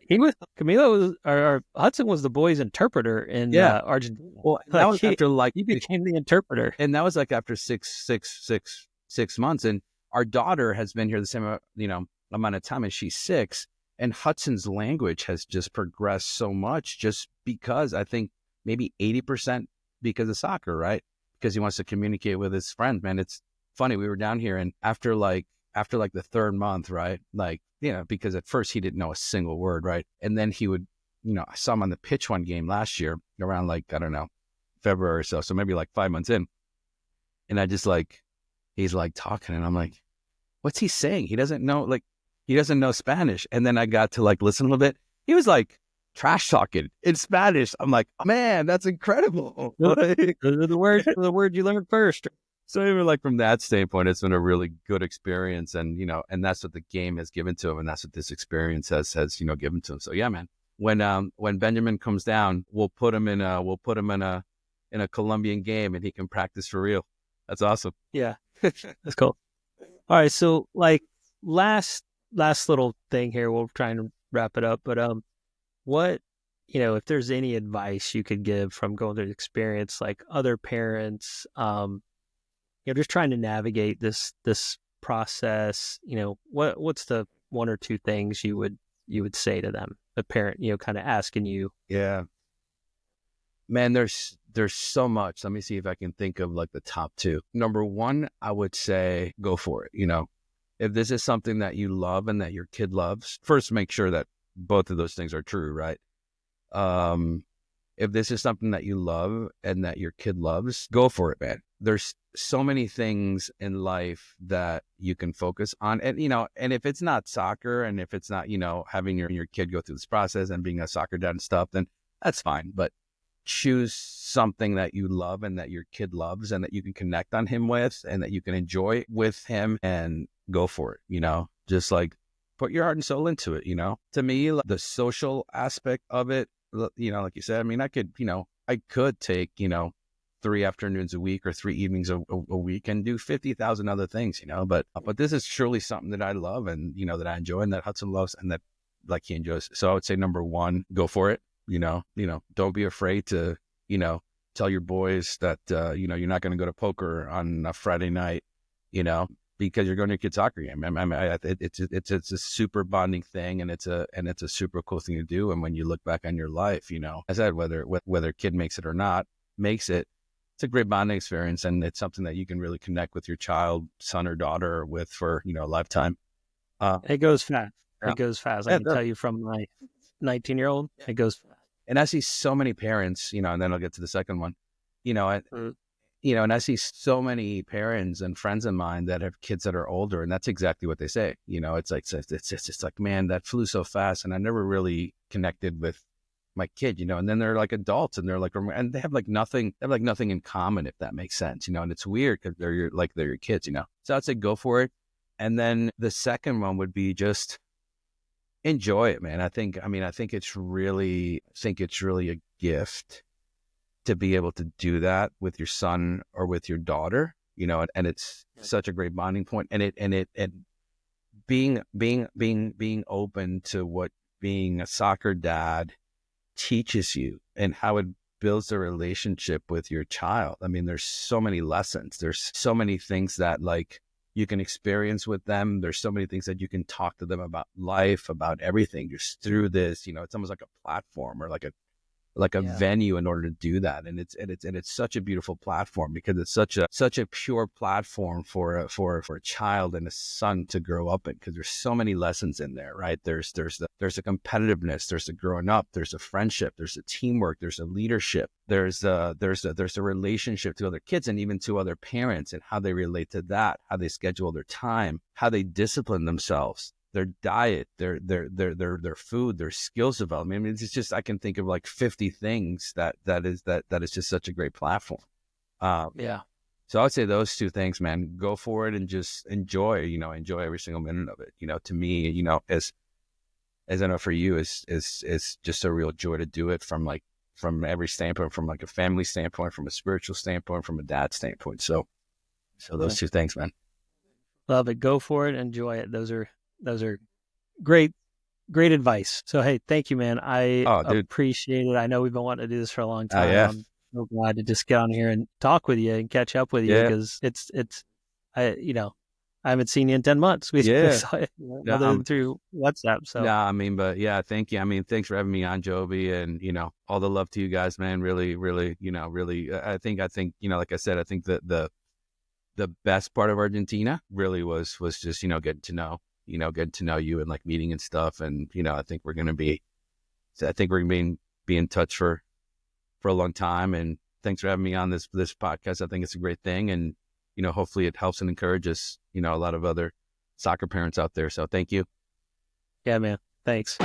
Or Hudson was the boy's interpreter in Argentina. Well, that was after like he became the interpreter, and that was like after 6 months. And our daughter has been here the same amount of time, and she's 6. And Hudson's language has just progressed so much, just because I think maybe 80% because of soccer, right? Because he wants to communicate with his friends. Man, it's funny. We were down here, and after the 3rd month, right? Like, because at first he didn't know a single word, right? And then he would, I saw him on the pitch one game last year around like, I don't know, February or so maybe like 5 months in. And I just like, he's like talking, and I'm like, what's he saying? He doesn't know Spanish. And then I got to like listen a little bit. He was like trash talking in Spanish. I'm like, oh, man, that's incredible. Those are the words you learned first. So even like from that standpoint, it's been a really good experience, and and that's what the game has given to him, and that's what this experience has given to him. So yeah, man. When Benjamin comes down, we'll put him in a Colombian game, and he can practice for real. That's awesome. Yeah, that's cool. All right, so like last little thing here, we'll try and wrap it up. But what if there's any advice you could give from going through the experience, like other parents, just trying to navigate this process, what's the 1 or 2 things you would say to them, a parent, kind of asking you? Yeah, man, there's so much. Let me see if I can think of like the top 2. Number 1, I would say go for it. If this is something that you love and that your kid loves, first make sure that both of those things are true, right? If this is something that you love and that your kid loves, go for it, man. There's so many things in life that you can focus on. And, and if it's not soccer, and if it's not, having your kid go through this process and being a soccer dad and stuff, then that's fine. But choose something that you love and that your kid loves and that you can connect on him with and that you can enjoy with him, and go for it. Just like put your heart and soul into it. To me, like, the social aspect of it, like you said, I mean, I could take, 3 afternoons a week or 3 evenings a week and do 50,000 other things, but this is truly something that I love, and, that I enjoy, and that Hudson loves, and that like he enjoys. So I would say number 1, go for it. Don't be afraid to, tell your boys that, you're not going to go to poker on a Friday night, because you're going to your kid's soccer game. It's a super bonding thing, and it's a super cool thing to do. And when you look back on your life, I said, whether kid makes it or not, it's a great bonding experience, and it's something that you can really connect with your child, son or daughter, with for a lifetime. It goes fast. Yeah. It goes fast. I can tell you from my 19-year-old, it goes fast. And I see so many parents, and then I'll get to the second one, and I see so many parents and friends of mine that have kids that are older, and that's exactly what they say. It's just like, man, that flew so fast, and I never really connected with my kid, and then they're like adults, and they're like, and they have like nothing in common, if that makes sense, and it's weird because they're your kids, So I'd say go for it. And then the second one would be just enjoy it, man. I think it's really a gift to be able to do that with your son or with your daughter, and it's such a great bonding point. And being open to what being a soccer dad teaches you and how it builds a relationship with your child. I mean, there's so many lessons. There's so many things that like you can experience with them. There's so many things that you can talk to them about life, about everything, just through this. It's almost like a platform or like a Yeah. venue in order to do that. And it's such a beautiful platform because it's such a pure platform for a child and a son to grow up in, because there's so many lessons in there, right? There's the competitiveness, there's the growing up, there's a friendship, there's a teamwork, there's a leadership, there's a relationship to other kids and even to other parents, and how they relate to that, how they schedule their time, how they discipline themselves, their diet, their food, their skills development. I mean, it's just, I can think of like 50 things that is just such a great platform. Yeah. So I would say those two things, man. Go for it and just enjoy every single minute of it. To me, as I know for you, is just a real joy to do it from every standpoint, from like a family standpoint, from a spiritual standpoint, from a dad standpoint. So those two things, man. Love it. Go for it. Enjoy it. Those are great advice. So, hey, thank you, man. I appreciate it. I know we've been wanting to do this for a long time. Yeah. I'm so glad to just get on here and talk with you and catch up with you, because I haven't seen you in 10 months. We saw it other than through WhatsApp. So but yeah, thank you. I mean, thanks for having me on, Joby, and all the love to you guys, man. Really, really, really. I think like I said, I think that the best part of Argentina really was just getting to know you and like meeting and stuff, and I think we're gonna be in touch for a long time. And thanks for having me on this podcast. I think it's a great thing, and hopefully it helps and encourages a lot of other soccer parents out there. So thank you. Yeah, man. Thanks.